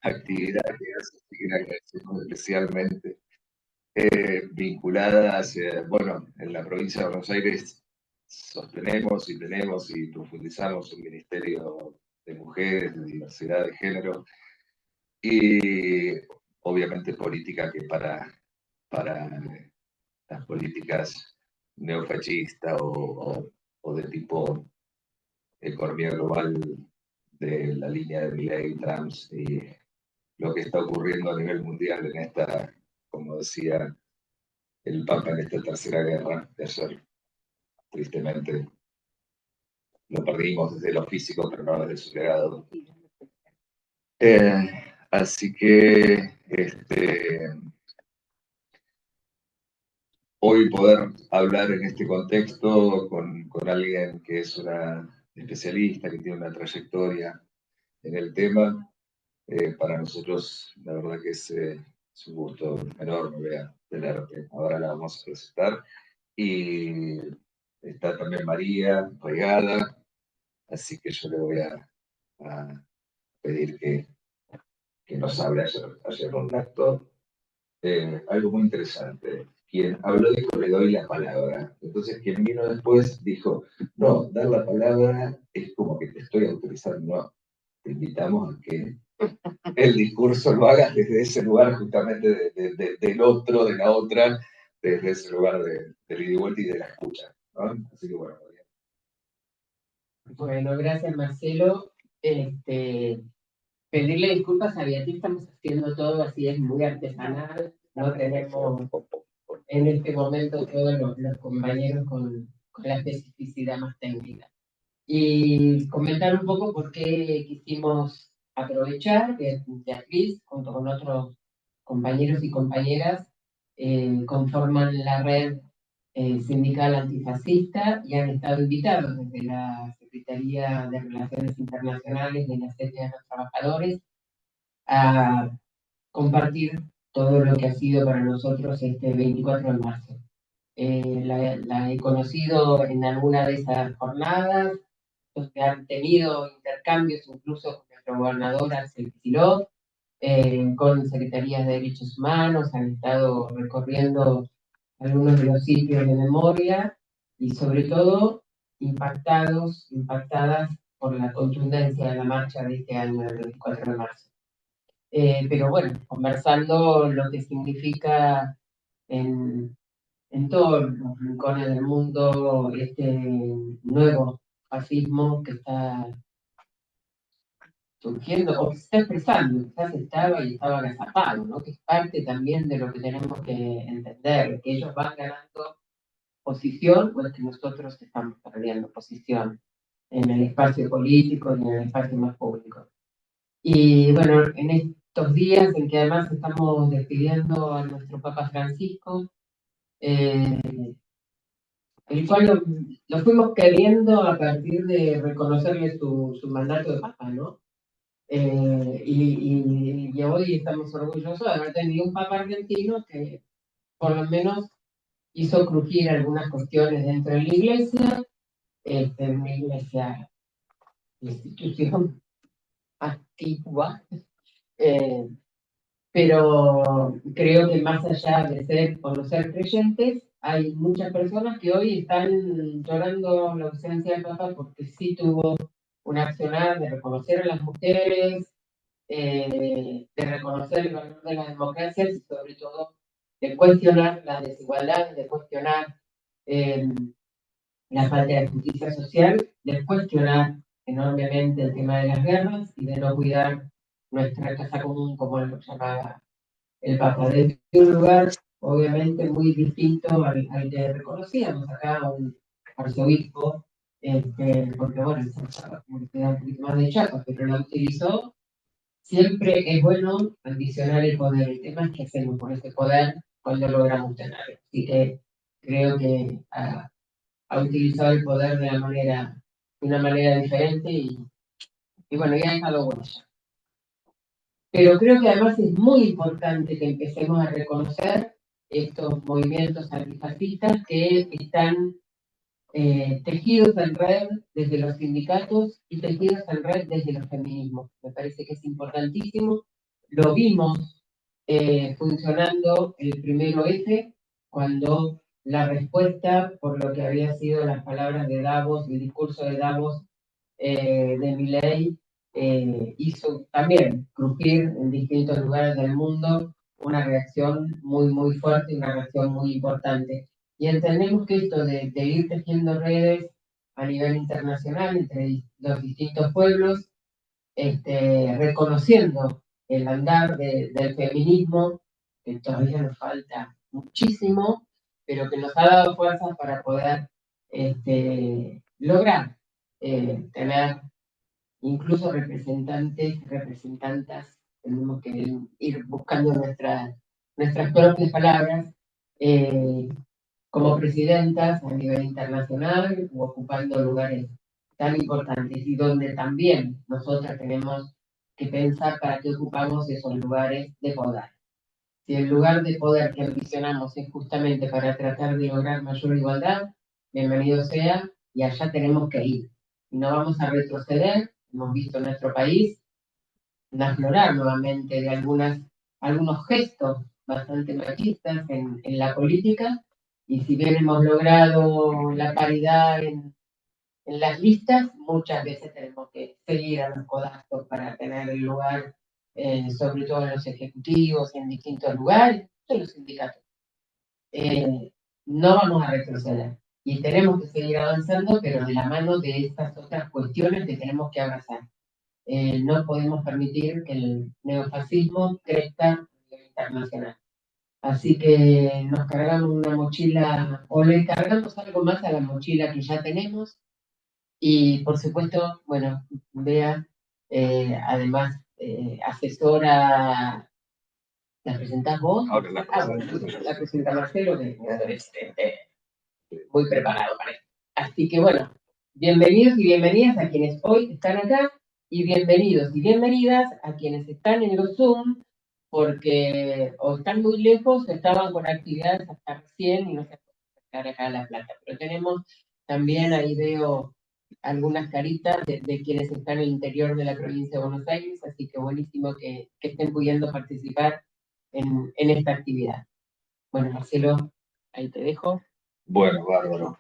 actividades, así que le agradecemos especialmente, vinculadas, bueno, en la provincia de Buenos Aires sostenemos y tenemos y profundizamos un ministerio de mujeres, de diversidad de género y obviamente política que para las políticas neofascistas o de tipo economía global de la línea de Milley, Trump y lo que está ocurriendo a nivel mundial en esta, como decía el Papa, en esta tercera guerra de ayer. Tristemente lo perdimos desde lo físico, pero no desde su legado. Así que hoy poder hablar en este contexto con alguien que es una especialista, que tiene una trayectoria en el tema, para nosotros la verdad que es un gusto enorme, Bea, tenerte. Ahora la vamos a presentar. Y está también María Regada, así que yo le voy a pedir que nos hable. Ayer un acto, algo muy interesante. Quien habló dijo, le doy la palabra. Entonces quien vino después dijo, no, dar la palabra es como que te estoy autorizando. No, te invitamos a que el discurso lo hagas desde ese lugar justamente del otro, de la otra, desde ese lugar del ida y vuelta y de la escucha, ¿no? Así que bueno. Bueno, gracias Marcelo. Pedirle disculpas a Beatriz, estamos haciendo todo así, es muy artesanal, no tenemos en este momento todos los compañeros con la especificidad más técnica. Y comentar un poco por qué quisimos aprovechar que Beatriz, junto con otros compañeros y compañeras, conforman la red sindical antifascista y han estado invitados desde la Secretaría de Relaciones Internacionales de la CTA de los Trabajadores a compartir todo lo que ha sido para nosotros este 24 de marzo. La he conocido en alguna de esas jornadas, los que han tenido intercambios incluso con nuestra gobernadora Kicillof, con secretarías de derechos humanos, han estado recorriendo algunos de los sitios de memoria y sobre todo impactadas por la contundencia de la marcha de este año, del 24 de marzo. Pero bueno, conversando lo que significa en todos los rincones del mundo este nuevo fascismo que está surgiendo o que se está expresando, quizás estaba y estaba agazapado, ¿no? Que es parte también de lo que tenemos que entender, que ellos van ganando posición o es que nosotros estamos perdiendo posición en el espacio político y en el espacio más público. Y bueno, en estos días en que además estamos despidiendo a nuestro Papa Francisco, el cual lo fuimos queriendo a partir de reconocerle su mandato de Papa, ¿no? Y hoy estamos orgullosos de haber tenido un Papa argentino que por lo menos hizo crujir algunas cuestiones dentro de la iglesia, una iglesia, institución antigua, pero creo que más allá de ser o no ser creyentes, hay muchas personas que hoy están llorando la ausencia del Papa porque sí tuvo un accionar de reconocer a las mujeres, de reconocer el valor de las democracias y sobre todo de cuestionar las desigualdades, de cuestionar eh, la falta de justicia social, de cuestionar enormemente el tema de las guerras y de no cuidar nuestra casa común, como lo llamaba el Papa, desde un lugar obviamente muy distinto al que reconocíamos acá, un arzobispo, porque bueno, como que da un poquito más de chapa, pero lo utilizó. Siempre es bueno ambicionar el poder. El tema es qué hacemos con ese poder cuando logramos tenerlo. Así que creo que ha utilizado el poder de una manera diferente y bueno, ya ha dejado huella. Pero creo que además es muy importante que empecemos a reconocer estos movimientos antifascistas que están tejidos en red desde los sindicatos y tejidos en red desde los feminismos. Me parece que es importantísimo lo vimos funcionando el primero F, cuando la respuesta por lo que había sido las palabras de Davos, el discurso de Davos de Milei, hizo también crujir en distintos lugares del mundo una reacción muy fuerte, una reacción muy importante. Y entendemos que esto de ir tejiendo redes a nivel internacional entre los distintos pueblos, reconociendo el andar del feminismo, que todavía nos falta muchísimo, pero que nos ha dado fuerza para poder lograr tener incluso representantes, representantas, tenemos que ir buscando nuestras propias palabras, como presidentas a nivel internacional o ocupando lugares tan importantes y donde también nosotras tenemos que pensar para qué ocupamos esos lugares de poder. Si el lugar de poder que ambicionamos es justamente para tratar de lograr mayor igualdad, bienvenido sea, y allá tenemos que ir. Y no vamos a retroceder. Hemos visto en nuestro país aflorar nuevamente de algunos gestos bastante machistas en la política, y si bien hemos logrado la paridad en las listas, muchas veces tenemos que seguir a los codazos para tener el lugar, sobre todo en los ejecutivos y en distintos lugares, en los sindicatos. No vamos a retroceder y tenemos que seguir avanzando, pero de la mano de estas otras cuestiones que tenemos que abrazar. No podemos permitir que el neofascismo crezca a nivel internacional. Así que nos cargamos una mochila, o le cargamos algo más a la mochila que ya tenemos. Y por supuesto, bueno, Bea, además, asesora, ¿la presentás vos? Ahora la La presenta Marcelo, que es muy preparado para esto. Así que bueno, bienvenidos y bienvenidas a quienes hoy están acá, y bienvenidos y bienvenidas a quienes están en los Zoom, porque o están muy lejos o estaban con actividades hasta recién y no se pueden estar acá a La Plata. Pero tenemos también, ahí veo algunas caritas de quienes están en el interior de la provincia de Buenos Aires, así que buenísimo que estén pudiendo participar en esta actividad. Bueno, Marcelo, ahí te dejo. Bueno, bárbaro.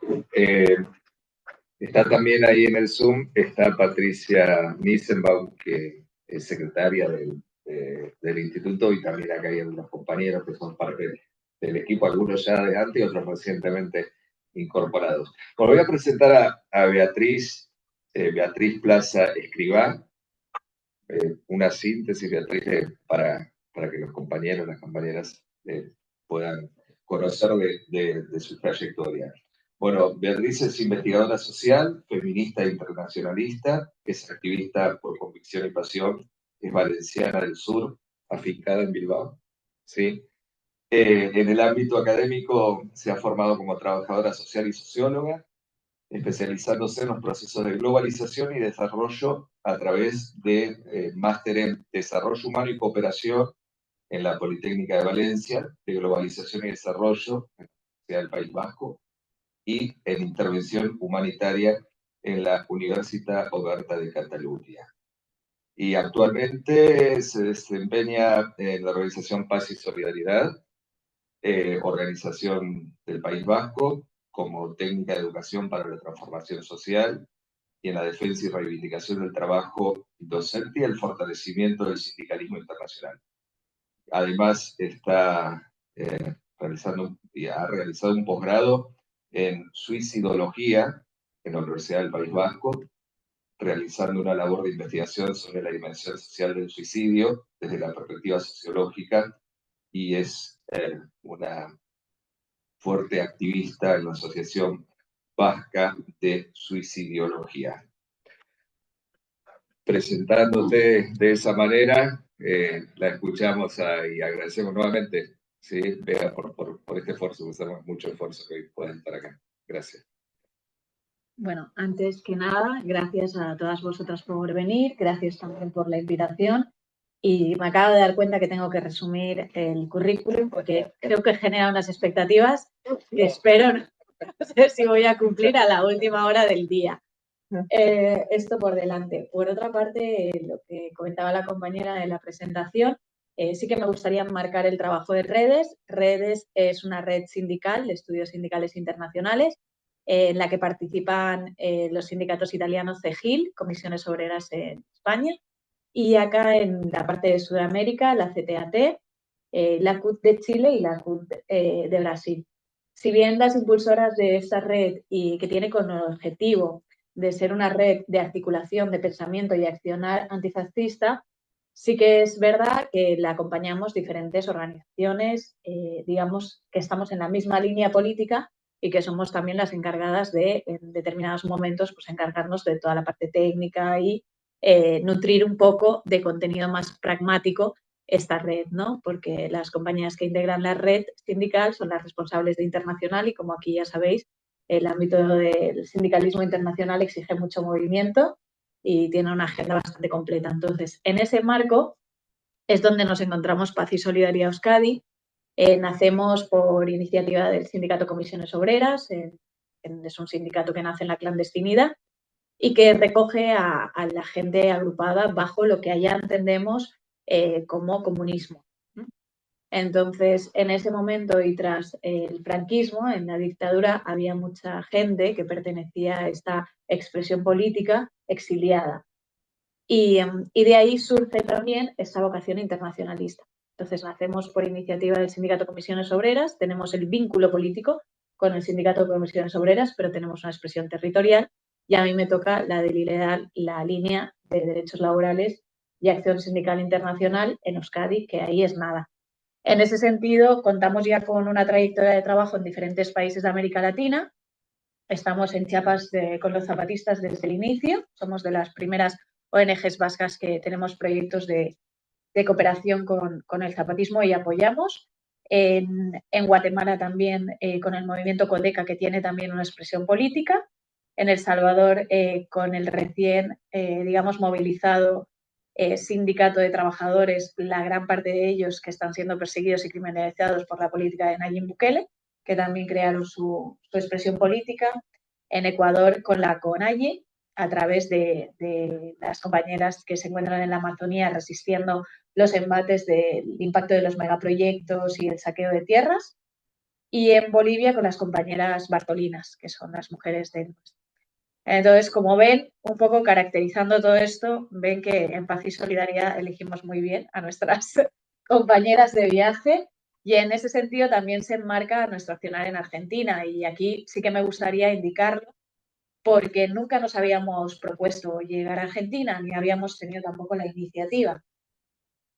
Está también ahí en el Zoom, está Patricia Nissenbaum, que es secretaria del instituto, y también acá hay algunos compañeros que son parte del equipo, algunos ya de antes y otros recientemente incorporados. Bueno, voy a presentar a Beatriz Plaza Escribá, una síntesis, Beatriz, para que los compañeros, las compañeras puedan conocer de su trayectoria. Bueno, Beatriz es investigadora social, feminista e internacionalista, es activista por convicción y pasión, es valenciana del sur, afincada en Bilbao, ¿sí? En el ámbito académico se ha formado como trabajadora social y socióloga, especializándose en los procesos de globalización y desarrollo a través de máster en Desarrollo Humano y Cooperación en la Politécnica de Valencia, de Globalización y Desarrollo en la Universidad del País Vasco, y en Intervención Humanitaria en la Universitat Oberta de Cataluña. Y actualmente se desempeña en la organización Paz y Solidaridad, organización del País Vasco, como técnica de educación para la transformación social y en la defensa y reivindicación del trabajo docente y el fortalecimiento del sindicalismo internacional. Además, está ha realizado un posgrado en suicidología en la Universidad del País Vasco, realizando una labor de investigación sobre la dimensión social del suicidio desde la perspectiva sociológica, y es una fuerte activista en la Asociación Vasca de Suicidología. Presentándote de esa manera, la escuchamos y agradecemos nuevamente, ¿sí? Bea, por este esfuerzo, usamos mucho esfuerzo que hoy puedan estar acá. Gracias. Bueno, antes que nada, gracias a todas vosotras por venir, gracias también por la invitación, y me acabo de dar cuenta que tengo que resumir el currículum porque creo que genera unas expectativas que espero, no sé si voy a cumplir a la última hora del día. Esto por delante. Por otra parte, lo que comentaba la compañera de la presentación, sí que me gustaría marcar el trabajo de Redes. Redes es una red sindical de estudios sindicales internacionales en la que participan los sindicatos italianos CEGIL, Comisiones Obreras en España, y acá en la parte de Sudamérica, la CTAT, la CUT de Chile y la CUT de Brasil. Si bien las impulsoras de esta red y que tiene con el objetivo de ser una red de articulación de pensamiento y accionar antifascista, sí que es verdad que la acompañamos diferentes organizaciones, digamos, que estamos en la misma línea política y que somos también las encargadas de, en determinados momentos, pues encargarnos de toda la parte técnica y nutrir un poco de contenido más pragmático esta red, ¿no? Porque las compañías que integran la red sindical son las responsables de internacional y, como aquí ya sabéis, el ámbito del sindicalismo internacional exige mucho movimiento y tiene una agenda bastante completa. Entonces, en ese marco es donde nos encontramos Paz y Solidaridad Euskadi. Nacemos por iniciativa del Sindicato Comisiones Obreras, es un sindicato que nace en la clandestinidad y que recoge a la gente agrupada bajo lo que allá entendemos como comunismo. Entonces, en ese momento y tras el franquismo, en la dictadura, había mucha gente que pertenecía a esta expresión política exiliada. Y de ahí surge también esta vocación internacionalista. Entonces, nacemos por iniciativa del Sindicato Comisiones Obreras, tenemos el vínculo político con el Sindicato Comisiones Obreras, pero tenemos una expresión territorial y a mí me toca la de liderar la línea de derechos laborales y acción sindical internacional en Euskadi, que ahí es nada. En ese sentido, contamos ya con una trayectoria de trabajo en diferentes países de América Latina. Estamos en Chiapas con los zapatistas desde el inicio. Somos de las primeras ONGs vascas que tenemos proyectos de cooperación con el zapatismo y apoyamos. En Guatemala también con el movimiento Codeca, que tiene también una expresión política. En El Salvador con el recién, digamos, movilizado sindicato de trabajadores, la gran parte de ellos que están siendo perseguidos y criminalizados por la política de Nayib Bukele, que también crearon su expresión política. En Ecuador con la CONAIE, a través de las compañeras que se encuentran en la Amazonía resistiendo los embates del impacto de los megaproyectos y el saqueo de tierras. Y en Bolivia con las compañeras bartolinas, que son las mujeres del nuestro. Entonces, como ven, un poco caracterizando todo esto, ven que en Paz y Solidaridad elegimos muy bien a nuestras compañeras de viaje y en ese sentido también se enmarca nuestro accionar en Argentina y aquí sí que me gustaría indicarlo porque nunca nos habíamos propuesto llegar a Argentina ni habíamos tenido tampoco la iniciativa.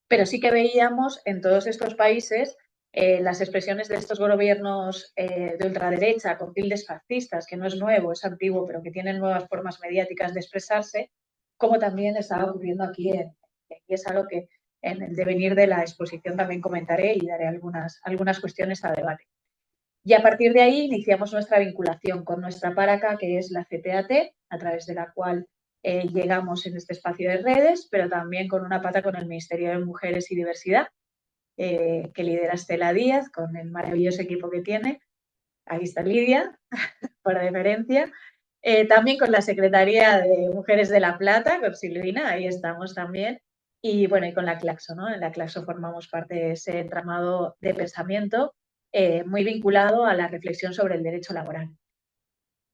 Pero sí que veíamos en todos estos países las expresiones de estos gobiernos de ultraderecha con tildes fascistas, que no es nuevo, es antiguo, pero que tienen nuevas formas mediáticas de expresarse, como también estaba ocurriendo aquí y es algo que en el devenir de la exposición también comentaré y daré algunas cuestiones a debate. Y a partir de ahí iniciamos nuestra vinculación con nuestra paraca, que es la CTAT, a través de la cual llegamos en este espacio de redes, pero también con una pata con el Ministerio de Mujeres y Diversidad, que lidera Estela Díaz, con el maravilloso equipo que tiene. Aquí está Lidia, por deferencia. También con la Secretaría de Mujeres de La Plata, con Silvina, ahí estamos también. Y bueno, y con la Claxo, ¿no? En la Claxo formamos parte de ese entramado de pensamiento muy vinculado a la reflexión sobre el derecho laboral.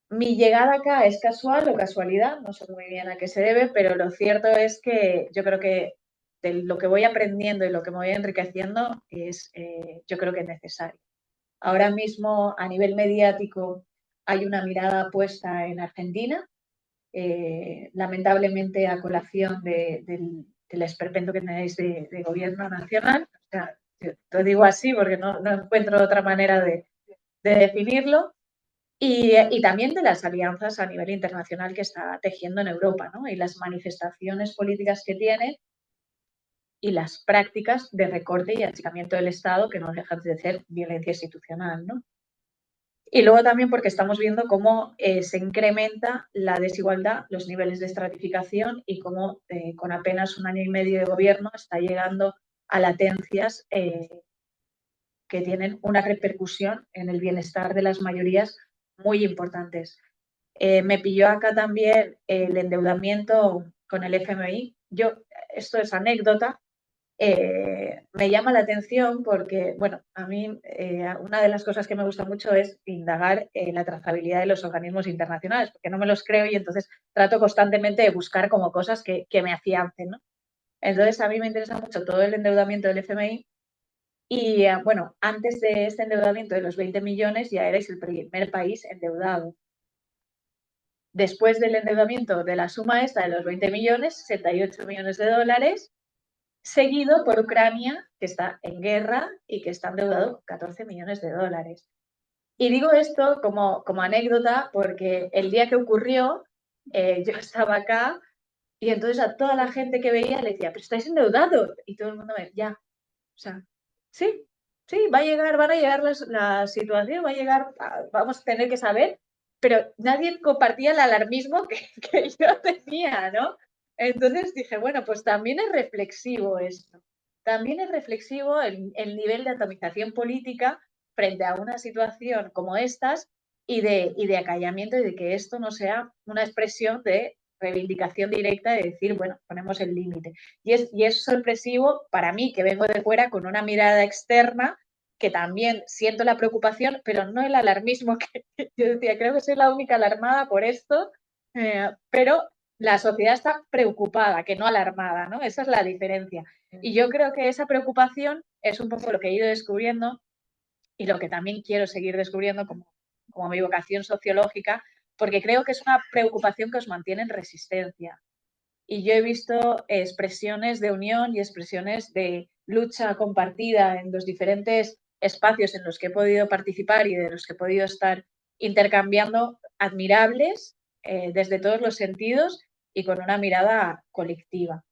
Mi llegada acá es casual o casualidad, no sé muy bien a qué se debe, pero lo cierto es que yo creo que de lo que voy aprendiendo y lo que me voy enriqueciendo es, yo creo que es necesario. Ahora mismo, a nivel mediático, hay una mirada puesta en Argentina, lamentablemente a colación del esperpento que tenéis de gobierno nacional. O sea, lo digo así porque no encuentro otra manera de definirlo. Y también de las alianzas a nivel internacional que está tejiendo en Europa, ¿no? Y las manifestaciones políticas que tiene y las prácticas de recorte y achicamiento del Estado que no dejan de ser violencia institucional, ¿no? Y luego también porque estamos viendo cómo se incrementa la desigualdad, los niveles de estratificación y cómo con apenas un año y medio de gobierno está llegando a latencias que tienen una repercusión en el bienestar de las mayorías muy importantes. Me pilló acá también el endeudamiento con el FMI. Esto es anécdota, me llama la atención porque, bueno, a mí una de las cosas que me gusta mucho es indagar la trazabilidad de los organismos internacionales, porque no me los creo y entonces trato constantemente de buscar como cosas que me afiancen, ¿no? Entonces, a mí me interesa mucho todo el endeudamiento del FMI y, bueno, antes de este endeudamiento de los 20 millones ya erais el primer país endeudado. Después del endeudamiento de la suma esta de los 20 millones, 68 millones de dólares, seguido por Ucrania, que está en guerra y que está endeudado con 14 millones de dólares. Y digo esto como anécdota porque el día que ocurrió, yo estaba acá y entonces a toda la gente que veía le decía, pero estáis endeudados. Y todo el mundo me decía, ya, o sea, sí, va a llegar, van a llegar la situación, va a llegar, vamos a tener que saber, pero nadie compartía el alarmismo que yo tenía, ¿no? Entonces dije, bueno, pues también es reflexivo esto. También es reflexivo el nivel de atomización política frente a una situación como estas y de acallamiento y de que esto no sea una expresión de reivindicación directa de decir, bueno, ponemos el límite. Y es sorpresivo para mí, que vengo de fuera con una mirada externa, que también siento la preocupación, pero no el alarmismo que yo decía, creo que soy la única alarmada por esto, pero la sociedad está preocupada, que no alarmada, ¿no? Esa es la diferencia. Y yo creo que esa preocupación es un poco lo que he ido descubriendo y lo que también quiero seguir descubriendo como mi vocación sociológica, porque creo que es una preocupación que os mantiene en resistencia. Y yo he visto expresiones de unión y expresiones de lucha compartida en los diferentes espacios en los que he podido participar y de los que he podido estar intercambiando, admirables desde todos los sentidos y con una mirada colectiva.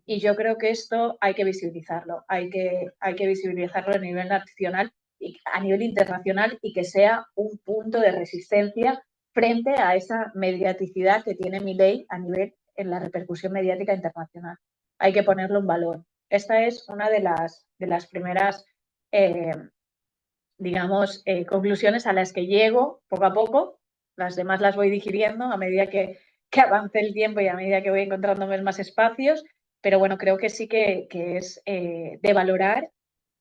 Y yo creo que esto hay que visibilizarlo, hay que visibilizarlo a nivel nacional y a nivel internacional y que sea un punto de resistencia frente a esa mediaticidad que tiene Milei a nivel en la repercusión mediática internacional. Hay que ponerlo en valor. Esta es una de las primeras, digamos, conclusiones a las que llego poco a poco. Las demás las voy digiriendo a medida que avance el tiempo y a medida que voy encontrándome más espacios. Pero bueno, creo que sí que es de valorar,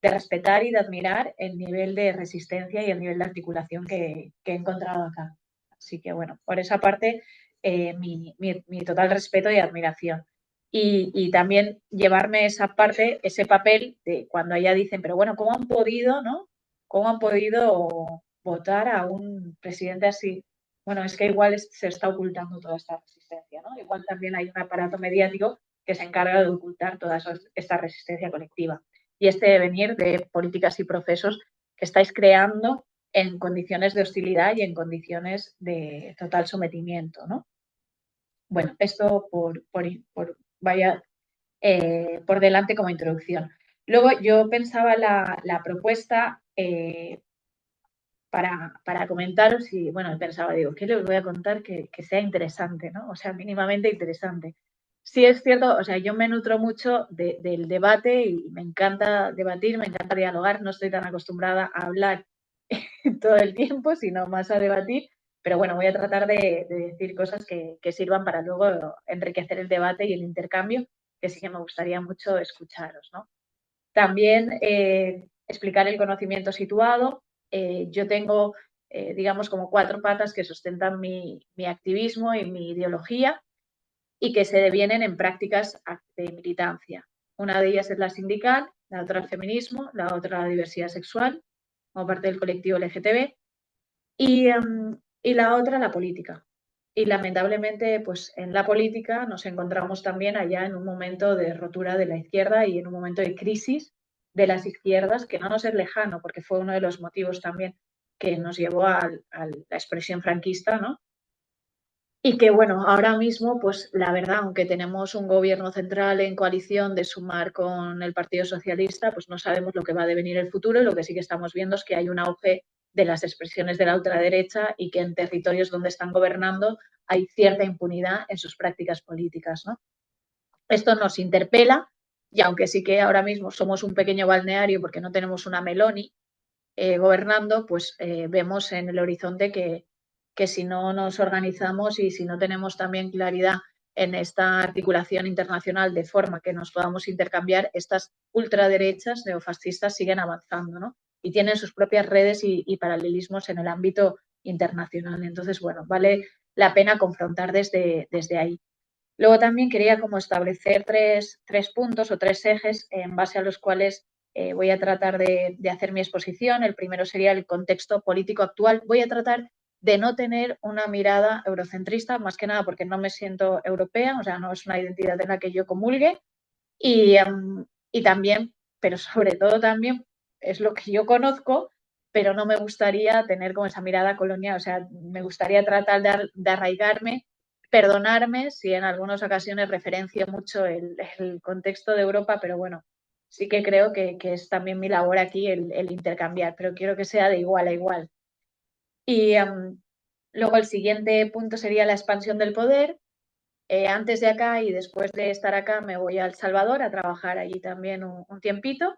de respetar y de admirar el nivel de resistencia y el nivel de articulación que he encontrado acá. Así que bueno, por esa parte, mi total respeto y admiración. Y también llevarme esa parte, ese papel de cuando allá dicen, pero bueno, ¿cómo han podido, no? ¿Cómo han podido votar a un presidente así? Bueno, es que igual se está ocultando toda esta resistencia, ¿no? Igual también hay un aparato mediático que se encarga de ocultar toda esta resistencia colectiva. Y este devenir de políticas y procesos que estáis creando en condiciones de hostilidad y en condiciones de total sometimiento, ¿no? Bueno, esto vaya por delante como introducción. Luego yo pensaba la propuesta para comentaros y, bueno, pensaba, digo, ¿qué les voy a contar que sea interesante, ¿no? O sea, mínimamente interesante. Sí es cierto, o sea, yo me nutro mucho del debate y me encanta debatir, me encanta dialogar, no estoy tan acostumbrada a hablar todo el tiempo, sino más a debatir, pero bueno, voy a tratar de decir cosas que sirvan para luego enriquecer el debate y el intercambio, que sí que me gustaría mucho escucharos, ¿no? También explicar el conocimiento situado. Yo tengo, digamos, como 4 patas que sustentan mi activismo y mi ideología y que se devienen en prácticas de militancia. Una de ellas es la sindical, la otra el feminismo, la otra la diversidad sexual, como parte del colectivo LGTB, y la otra la política. Y lamentablemente, pues en la política nos encontramos también allá en un momento de rotura de la izquierda y en un momento de crisis de las izquierdas, que no nos es lejano, porque fue uno de los motivos también que nos llevó a la expresión franquista, ¿no? Y que, bueno, ahora mismo, pues la verdad, aunque tenemos un gobierno central en coalición de Sumar con el Partido Socialista, pues no sabemos lo que va a devenir el futuro y lo que sí que estamos viendo es que hay un auge de las expresiones de la ultraderecha y que en territorios donde están gobernando hay cierta impunidad en sus prácticas políticas, ¿no? Esto nos interpela y aunque sí que ahora mismo somos un pequeño balneario porque no tenemos una Meloni gobernando, pues vemos en el horizonte que si no nos organizamos y si no tenemos también claridad en esta articulación internacional de forma que nos podamos intercambiar, estas ultraderechas neofascistas siguen avanzando, ¿no? Y tienen sus propias redes y paralelismos en el ámbito internacional. Entonces, bueno, vale la pena confrontar desde ahí. Luego también quería como establecer tres puntos o tres ejes en base a los cuales voy a tratar de hacer mi exposición. El primero sería el contexto político actual. Voy a tratar de no tener una mirada eurocentrista, más que nada porque no me siento europea, o sea, no es una identidad en la que yo comulgue. Y también, pero sobre todo también, es lo que yo conozco, pero no me gustaría tener como esa mirada colonial, o sea, me gustaría tratar de arraigarme, perdonarme si en algunas ocasiones referencio mucho el contexto de Europa, pero bueno, sí que creo que es también mi labor aquí el intercambiar, pero quiero que sea de igual a igual. Y luego el siguiente punto sería la expansión del poder. Antes de acá y después de estar acá me voy a El Salvador a trabajar allí también un tiempito.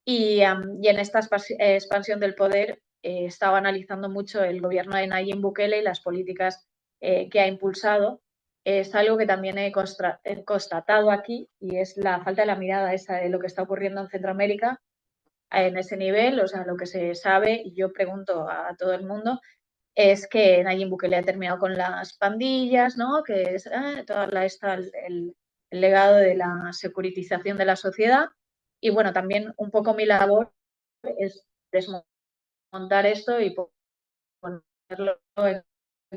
Y en esta expansión del poder estaba analizando mucho el gobierno de Nayib Bukele y las políticas que ha impulsado. Es algo que también he constatado aquí y es la falta de la mirada esa de lo que está ocurriendo en Centroamérica en ese nivel, o sea, lo que se sabe, y yo pregunto a todo el mundo, es que Nayib Bukele ha terminado con las pandillas, ¿no? Que es el legado de la securitización de la sociedad. Y bueno, también un poco mi labor es desmontar esto y ponerlo en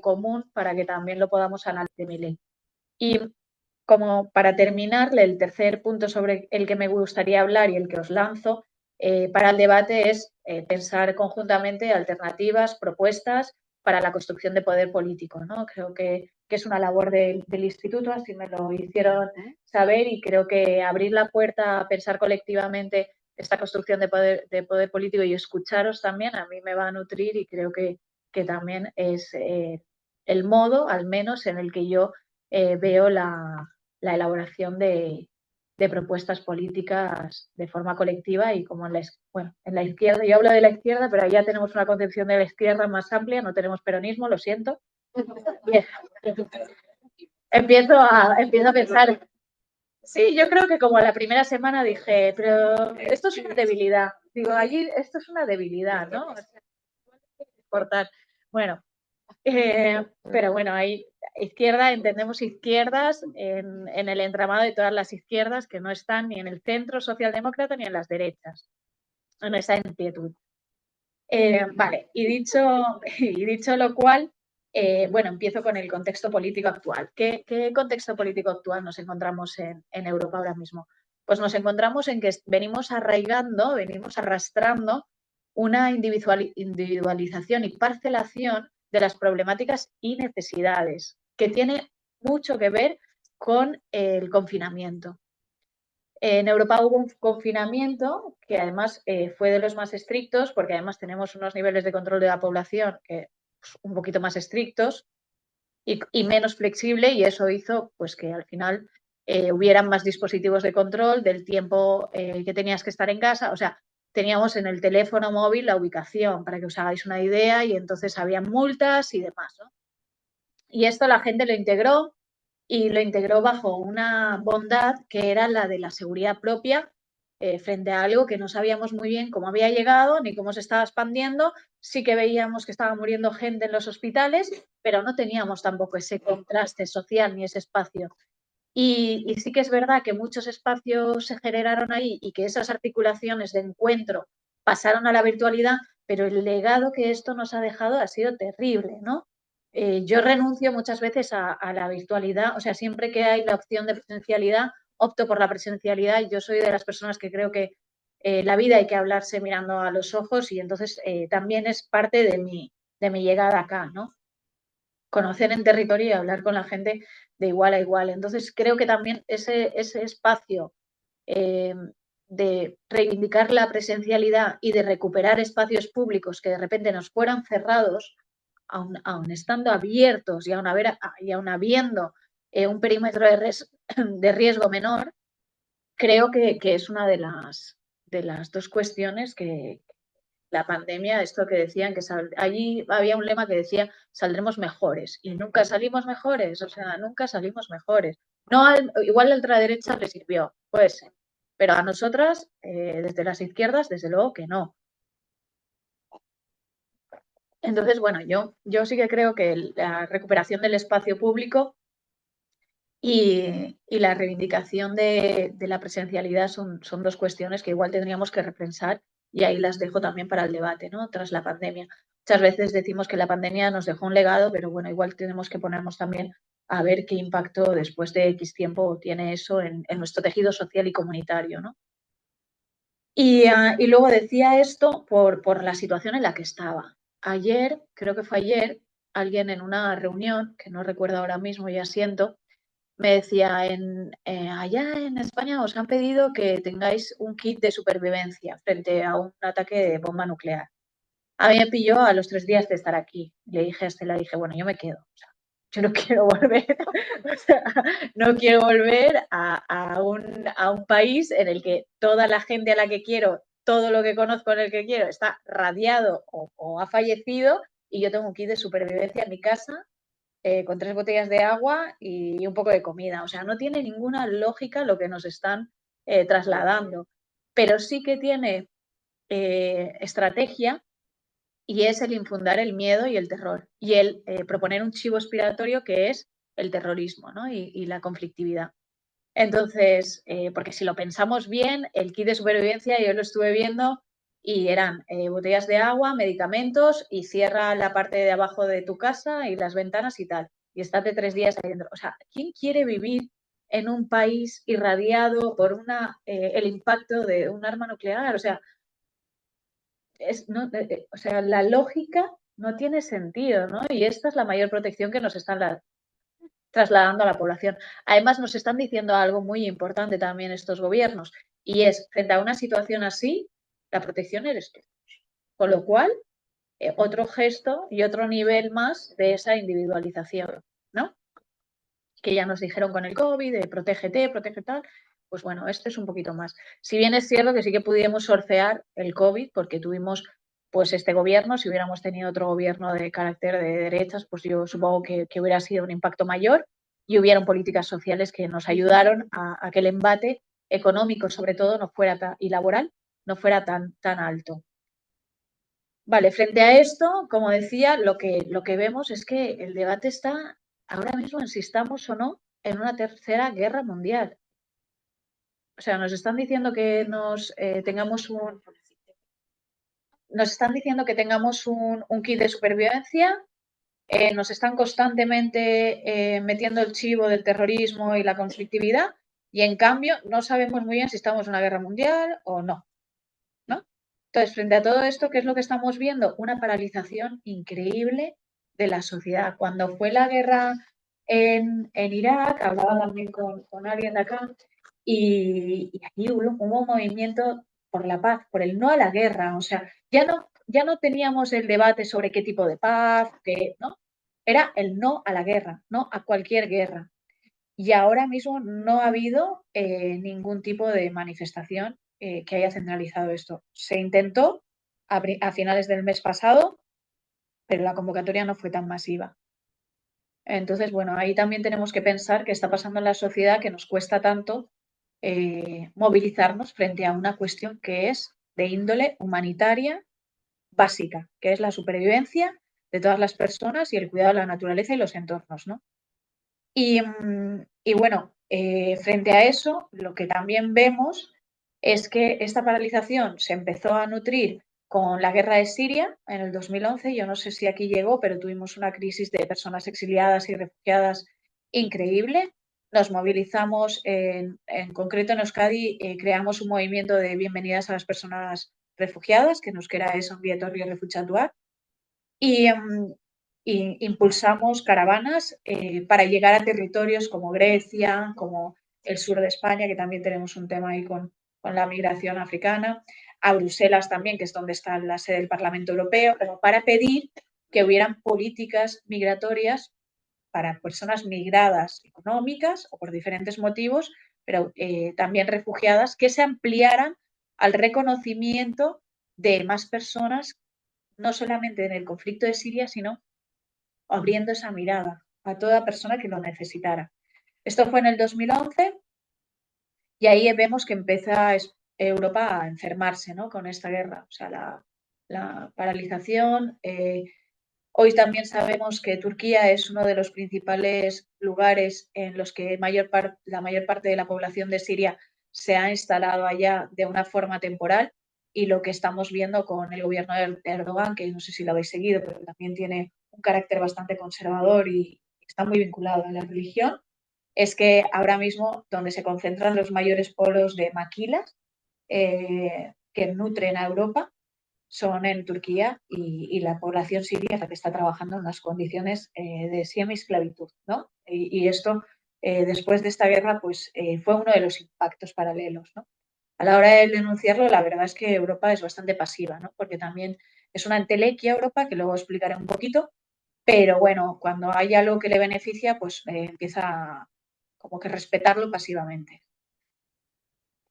común para que también lo podamos analizar. Y como para terminar, el tercer punto sobre el que me gustaría hablar y el que os lanzo para el debate es pensar conjuntamente alternativas, propuestas para la construcción de poder político, ¿no? Creo que es una labor del instituto, así me lo hicieron saber, y creo que abrir la puerta a pensar colectivamente esta construcción de poder político y escucharos también a mí me va a nutrir, y creo que también es el modo, al menos, en el que yo veo la elaboración de propuestas políticas de forma colectiva y como en la izquierda, yo hablo de la izquierda, pero ya tenemos una concepción de la izquierda más amplia, no tenemos peronismo, lo siento. Empiezo a pensar, sí, yo creo que como la primera semana dije, pero esto es una debilidad, digo, allí esto es una debilidad, ¿no? Cortar. Bueno, pero bueno, hay izquierda, entendemos izquierdas en el entramado de todas las izquierdas que no están ni en el centro socialdemócrata ni en las derechas, en esa inquietud. Vale, y dicho lo cual, bueno, empiezo con el contexto político actual. ¿Qué contexto político actual nos encontramos en Europa ahora mismo? Pues nos encontramos en que venimos arrastrando una individualización y parcelación de las problemáticas y necesidades, que tiene mucho que ver con el confinamiento. En Europa hubo un confinamiento que además fue de los más estrictos, porque además tenemos unos niveles de control de la población un poquito más estrictos y menos flexible, y eso hizo pues que al final hubieran más dispositivos de control del tiempo que tenías que estar en casa. O sea, teníamos en el teléfono móvil la ubicación, para que os hagáis una idea, y entonces había multas y demás, ¿no? Y esto la gente lo integró, y lo integró bajo una bondad que era la de la seguridad propia frente a algo que no sabíamos muy bien cómo había llegado ni cómo se estaba expandiendo. Sí que veíamos que estaba muriendo gente en los hospitales, pero no teníamos tampoco ese contraste social ni ese espacio. Y sí que es verdad que muchos espacios se generaron ahí y que esas articulaciones de encuentro pasaron a la virtualidad, pero el legado que esto nos ha dejado ha sido terrible, ¿no? Yo renuncio muchas veces a la virtualidad, o sea, siempre que hay la opción de presencialidad, opto por la presencialidad, y yo soy de las personas que creo que la vida hay que hablarse mirando a los ojos, y entonces también es parte de mi llegada acá, ¿no? Conocer en territorio y hablar con la gente de igual a igual. Entonces, creo que también ese espacio de reivindicar la presencialidad y de recuperar espacios públicos que de repente nos fueran cerrados, aun estando abiertos y aun habiendo un perímetro de riesgo menor, creo que es una de las dos cuestiones que la pandemia, esto que decían, que allí había un lema que decía saldremos mejores y nunca salimos mejores, o sea, nunca salimos mejores. No, igual la ultraderecha le sirvió, puede ser, pero a nosotras, desde las izquierdas, desde luego que no. Entonces, bueno, yo sí que creo que la recuperación del espacio público y la reivindicación de la presencialidad son dos cuestiones que igual tendríamos que repensar y ahí las dejo también para el debate, ¿no? Tras la pandemia. Muchas veces decimos que la pandemia nos dejó un legado, pero bueno, igual tenemos que ponernos también a ver qué impacto después de X tiempo tiene eso en nuestro tejido social y comunitario, ¿no? Y luego decía esto por la situación en la que estaba. Ayer, creo que fue ayer, alguien en una reunión, que no recuerdo ahora mismo, ya siento, me decía, allá en España os han pedido que tengáis un kit de supervivencia frente a un ataque de bomba nuclear. A mí me pilló a los 3 días de estar aquí. Le dije a Estela, dije, bueno, yo me quedo. O sea, yo no quiero volver, o sea, no quiero volver a un país en el que toda la gente a la que quiero, todo lo que conozco en el que quiero, está radiado o ha fallecido y yo tengo un kit de supervivencia en mi casa con 3 botellas de agua y un poco de comida. O sea, no tiene ninguna lógica lo que nos están trasladando, pero sí que tiene estrategia y es el infundar el miedo y el terror y el proponer un chivo expiatorio que es el terrorismo, ¿no? y la conflictividad. Entonces, porque si lo pensamos bien, el kit de supervivencia yo lo estuve viendo y eran botellas de agua, medicamentos y cierra la parte de abajo de tu casa y las ventanas y tal. Y estate 3 días ahí dentro. O sea, ¿quién quiere vivir en un país irradiado por el impacto de un arma nuclear? O sea, o sea, la lógica no tiene sentido, ¿no? Y esta es la mayor protección que nos están trasladando a la población. Además, nos están diciendo algo muy importante también estos gobiernos, y es, frente a una situación así, la protección eres tú. Con lo cual, otro gesto y otro nivel más de esa individualización, ¿no? Que ya nos dijeron con el COVID, de protégete, protege tal, pues bueno, este es un poquito más. Si bien es cierto que sí que pudimos sortear el COVID, porque tuvimos pues este gobierno, si hubiéramos tenido otro gobierno de carácter de derechas, pues yo supongo que hubiera sido un impacto mayor y hubieron políticas sociales que nos ayudaron a que el embate económico, sobre todo, no fuera y laboral, no fuera tan alto. Vale, frente a esto, como decía, lo que vemos es que el debate está ahora mismo en si estamos o no en una tercera guerra mundial. O sea, nos están diciendo que tengamos un kit de supervivencia, nos están constantemente metiendo el chivo del terrorismo y la conflictividad, y en cambio no sabemos muy bien si estamos en una guerra mundial o no, ¿no? Entonces, frente a todo esto, ¿qué es lo que estamos viendo? Una paralización increíble de la sociedad. Cuando fue la guerra en Irak, hablaba también con alguien de acá, y aquí hubo un movimiento por la paz, por el no a la guerra. O sea, ya no teníamos el debate sobre qué tipo de paz, ¿no? Era el no a la guerra, no a cualquier guerra. Y ahora mismo no ha habido ningún tipo de manifestación que haya centralizado esto. Se intentó a finales del mes pasado, pero la convocatoria no fue tan masiva. Entonces, bueno, ahí también tenemos que pensar qué está pasando en la sociedad, que nos cuesta tanto movilizarnos frente a una cuestión que es de índole humanitaria básica, que es la supervivencia de todas las personas y el cuidado de la naturaleza y los entornos, ¿no? Y bueno, frente a eso, lo que también vemos es que esta paralización se empezó a nutrir con la guerra de Siria en el 2011. Yo no sé si aquí llegó, pero tuvimos una crisis de personas exiliadas y refugiadas increíble. Nos movilizamos, en concreto en Euskadi, creamos un movimiento de bienvenidas a las personas refugiadas, que en euskera es Ongi Etorri Refugiatuak, y impulsamos caravanas para llegar a territorios como Grecia, como el sur de España, que también tenemos un tema ahí con la migración africana, a Bruselas también, que es donde está la sede del Parlamento Europeo, pero para pedir que hubieran políticas migratorias para personas migradas económicas o por diferentes motivos, pero también refugiadas, que se ampliaran al reconocimiento de más personas, no solamente en el conflicto de Siria, sino abriendo esa mirada a toda persona que lo necesitara. Esto fue en el 2011 y ahí vemos que empieza Europa a enfermarse, ¿no?, con esta guerra. O sea, la paralización. Hoy también sabemos que Turquía es uno de los principales lugares en los que la mayor parte de la población de Siria se ha instalado allá de una forma temporal, y lo que estamos viendo con el gobierno de Erdogan, que no sé si lo habéis seguido, pero también tiene un carácter bastante conservador y está muy vinculado a la religión, es que ahora mismo donde se concentran los mayores polos de maquilas que nutren a Europa son en Turquía, y la población siria es la que está trabajando en unas condiciones de semi-esclavitud, ¿no? Y esto, después de esta guerra, pues fue uno de los impactos paralelos, ¿no? A la hora de denunciarlo, la verdad es que Europa es bastante pasiva, ¿no? Porque también es una entelequia Europa, que luego explicaré un poquito, pero bueno, cuando hay algo que le beneficia, pues empieza como que respetarlo pasivamente.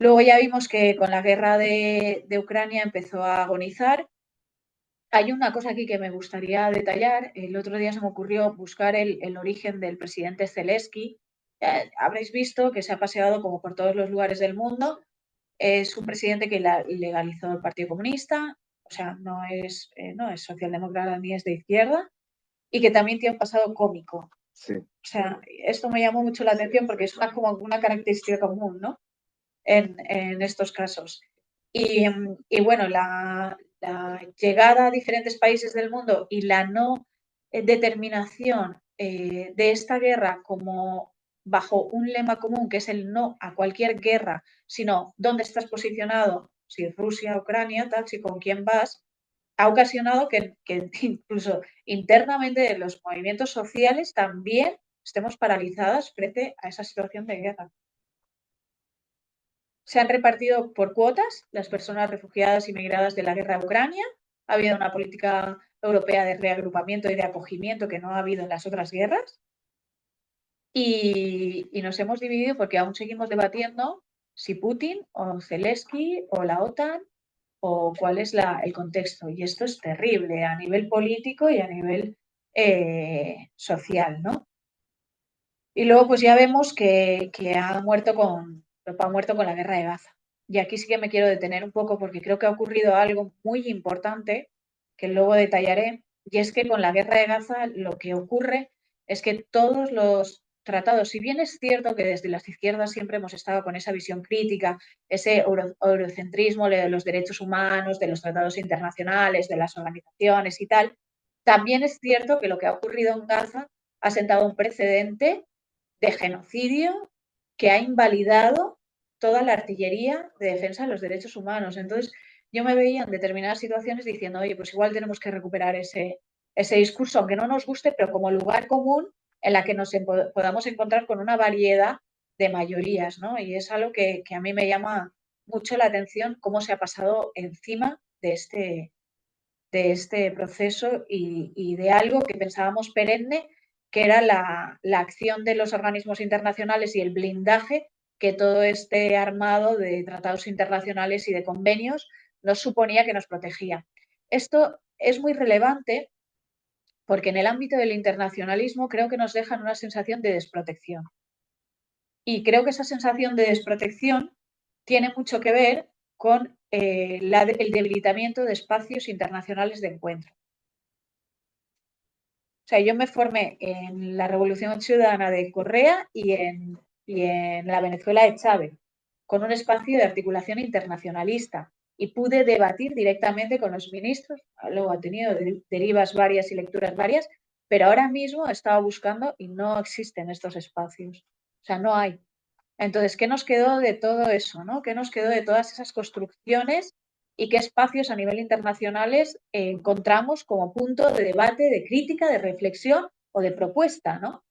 Luego ya vimos que con la guerra de Ucrania empezó a agonizar. Hay una cosa aquí que me gustaría detallar. El otro día se me ocurrió buscar el origen del presidente Zelensky. Habréis visto que se ha paseado como por todos los lugares del mundo. Es un presidente que legalizó el Partido Comunista, o sea, no es socialdemócrata ni es de izquierda, y que también tiene un pasado cómico. Sí. O sea, esto me llamó mucho la atención porque es como una característica común, ¿no?, en estos casos. Y bueno, la llegada a diferentes países del mundo y la no determinación de esta guerra como bajo un lema común, que es el no a cualquier guerra, sino dónde estás posicionado, si Rusia, Ucrania, tal, si con quién vas, ha ocasionado que incluso internamente los movimientos sociales también estemos paralizados frente a esa situación de guerra. Se han repartido por cuotas las personas refugiadas y migradas de la guerra de Ucrania. Ha habido una política europea de reagrupamiento y de acogimiento que no ha habido en las otras guerras. Y nos hemos dividido porque aún seguimos debatiendo si Putin o Zelensky o la OTAN o cuál es el contexto. Y esto es terrible a nivel político y a nivel social, ¿no? Y luego pues ya vemos que Europa ha muerto con la guerra de Gaza. Y aquí sí que me quiero detener un poco porque creo que ha ocurrido algo muy importante que luego detallaré, y es que con la guerra de Gaza lo que ocurre es que todos los tratados, si bien es cierto que desde las izquierdas siempre hemos estado con esa visión crítica, ese eurocentrismo de los derechos humanos, de los tratados internacionales, de las organizaciones y tal, también es cierto que lo que ha ocurrido en Gaza ha sentado un precedente de genocidio que ha invalidado toda la artillería de defensa de los derechos humanos. Entonces, yo me veía en determinadas situaciones diciendo, oye, pues igual tenemos que recuperar ese discurso, aunque no nos guste, pero como lugar común en la que nos podamos encontrar con una variedad de mayorías, ¿no? Y es algo que a mí me llama mucho la atención, cómo se ha pasado encima de este proceso y de algo que pensábamos perenne, que era la acción de los organismos internacionales y el blindaje que todo este armado de tratados internacionales y de convenios nos suponía que nos protegía. Esto es muy relevante porque en el ámbito del internacionalismo creo que nos dejan una sensación de desprotección. Y creo que esa sensación de desprotección tiene mucho que ver con el debilitamiento de espacios internacionales de encuentro. O sea, yo me formé en la Revolución Ciudadana de Correa y en la Venezuela de Chávez, con un espacio de articulación internacionalista, y pude debatir directamente con los ministros. Luego ha tenido derivas varias y lecturas varias, pero ahora mismo he estado buscando y no existen estos espacios. O sea, no hay. Entonces, ¿qué nos quedó de todo eso, ¿no? ¿Qué nos quedó de todas esas construcciones y qué espacios a nivel internacionales encontramos como punto de debate, de crítica, de reflexión o de propuesta, ¿no?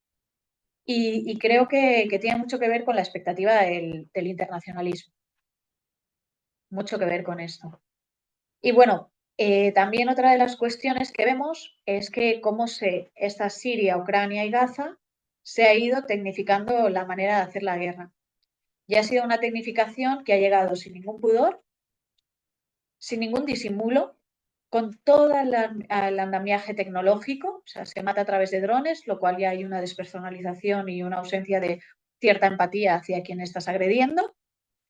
Y creo que tiene mucho que ver con la expectativa del internacionalismo. Mucho que ver con esto. Y bueno, también otra de las cuestiones que vemos es que cómo esta Siria, Ucrania y Gaza se ha ido tecnificando la manera de hacer la guerra. Y ha sido una tecnificación que ha llegado sin ningún pudor sin ningún disimulo, con todo el andamiaje tecnológico, o sea, se mata a través de drones, lo cual ya hay una despersonalización y una ausencia de cierta empatía hacia quien estás agrediendo,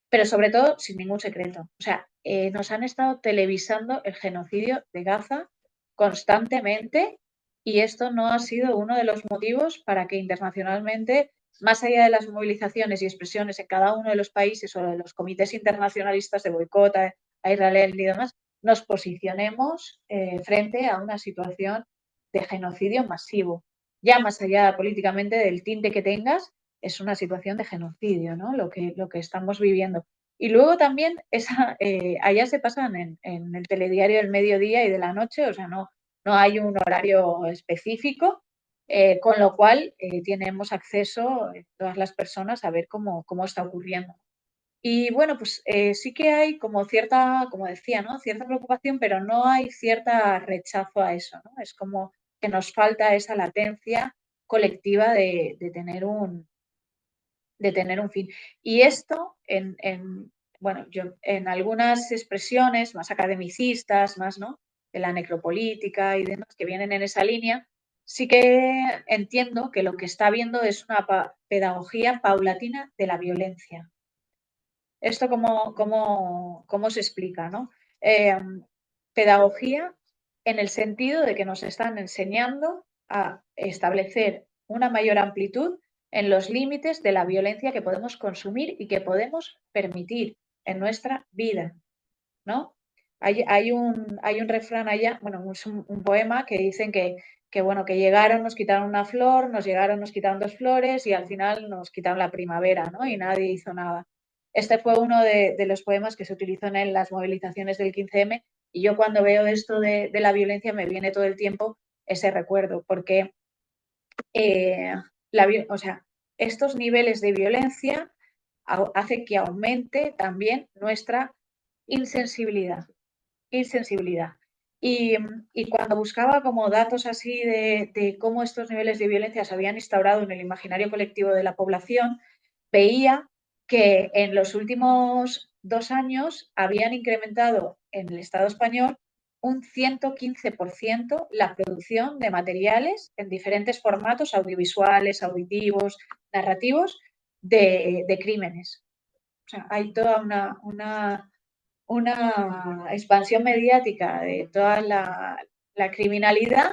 pero sobre todo sin ningún secreto. O sea, nos han estado televisando el genocidio de Gaza constantemente y esto no ha sido uno de los motivos para que internacionalmente, más allá de las movilizaciones y expresiones en cada uno de los países o de los comités internacionalistas de boicot a Israel y demás, nos posicionemos frente a una situación de genocidio masivo. Ya más allá políticamente del tinte que tengas, es una situación de genocidio, ¿no? Lo que estamos viviendo. Y luego también allá se pasan en el telediario del mediodía y de la noche, o sea, no hay un horario específico, con lo cual tenemos acceso todas las personas a ver cómo está ocurriendo. Y bueno, pues sí que hay como cierta, como decía, ¿no? Cierta preocupación, pero no hay cierta rechazo a eso, ¿no? Es como que nos falta esa latencia colectiva de tener un fin. Y esto, bueno, yo en algunas expresiones más academicistas, más, ¿no?, de la necropolítica y demás, que vienen en esa línea, sí que entiendo que lo que está habiendo es una pedagogía paulatina de la violencia. ¿Esto cómo se explica, no? Pedagogía en el sentido de que nos están enseñando a establecer una mayor amplitud en los límites de la violencia que podemos consumir y que podemos permitir en nuestra vida, ¿no? Hay un refrán allá, bueno, es un poema que dicen que, bueno, que llegaron, nos quitaron una flor, nos llegaron, nos quitaron 2 flores y al final nos quitaron la primavera, ¿no? Y nadie hizo nada. Este fue uno de los poemas que se utilizó en las movilizaciones del 15M y yo cuando veo esto de la violencia me viene todo el tiempo ese recuerdo, porque o sea, estos niveles de violencia hace que aumente también nuestra insensibilidad. Y cuando buscaba como datos así de cómo estos niveles de violencia se habían instaurado en el imaginario colectivo de la población, veía que en los últimos 2 años habían incrementado en el Estado español un 115% la producción de materiales en diferentes formatos audiovisuales, auditivos, narrativos, de crímenes. O sea, hay toda una expansión mediática de toda la criminalidad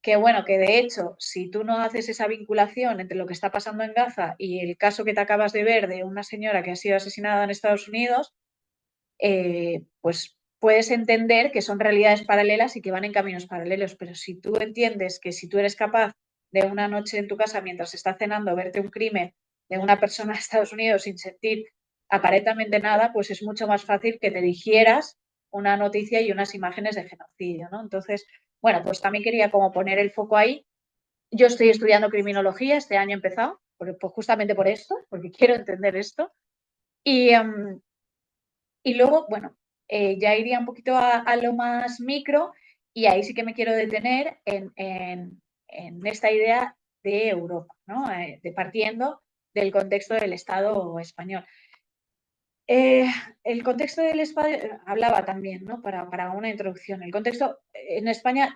que, bueno, que de hecho, si tú no haces esa vinculación entre lo que está pasando en Gaza y el caso que te acabas de ver de una señora que ha sido asesinada en Estados Unidos, pues puedes entender que son realidades paralelas y que van en caminos paralelos. Pero si tú entiendes que si tú eres capaz de una noche en tu casa mientras estás cenando verte un crimen de una persona de Estados Unidos sin sentir aparentemente nada, pues es mucho más fácil que te digieras una noticia y unas imágenes de genocidio, ¿no? Entonces, bueno, pues también quería como poner el foco ahí. Yo estoy estudiando criminología, este año he empezado, pues justamente por esto, porque quiero entender esto. Y luego, bueno, ya iría un poquito a lo más micro y ahí sí que me quiero detener en esta idea de Europa, ¿no? Partiendo del contexto del Estado español. El contexto del España, hablaba también, ¿no?, para una introducción. El contexto en España,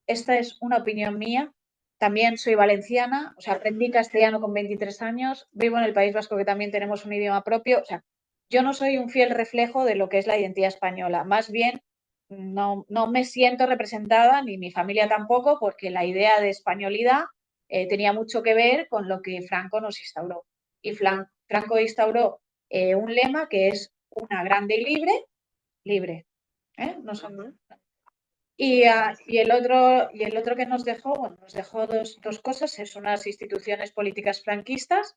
esta es una opinión mía, también soy valenciana, o sea, aprendí castellano con 23 años, vivo en el País Vasco que también tenemos un idioma propio, o sea, yo no soy un fiel reflejo de lo que es la identidad española, más bien no me siento representada, ni mi familia tampoco, porque la idea de españolidad tenía mucho que ver con lo que Franco nos instauró. Y Franco instauró un lema que es una grande y libre. No son... y el otro que nos dejó, bueno, nos dejó dos cosas, es unas instituciones políticas franquistas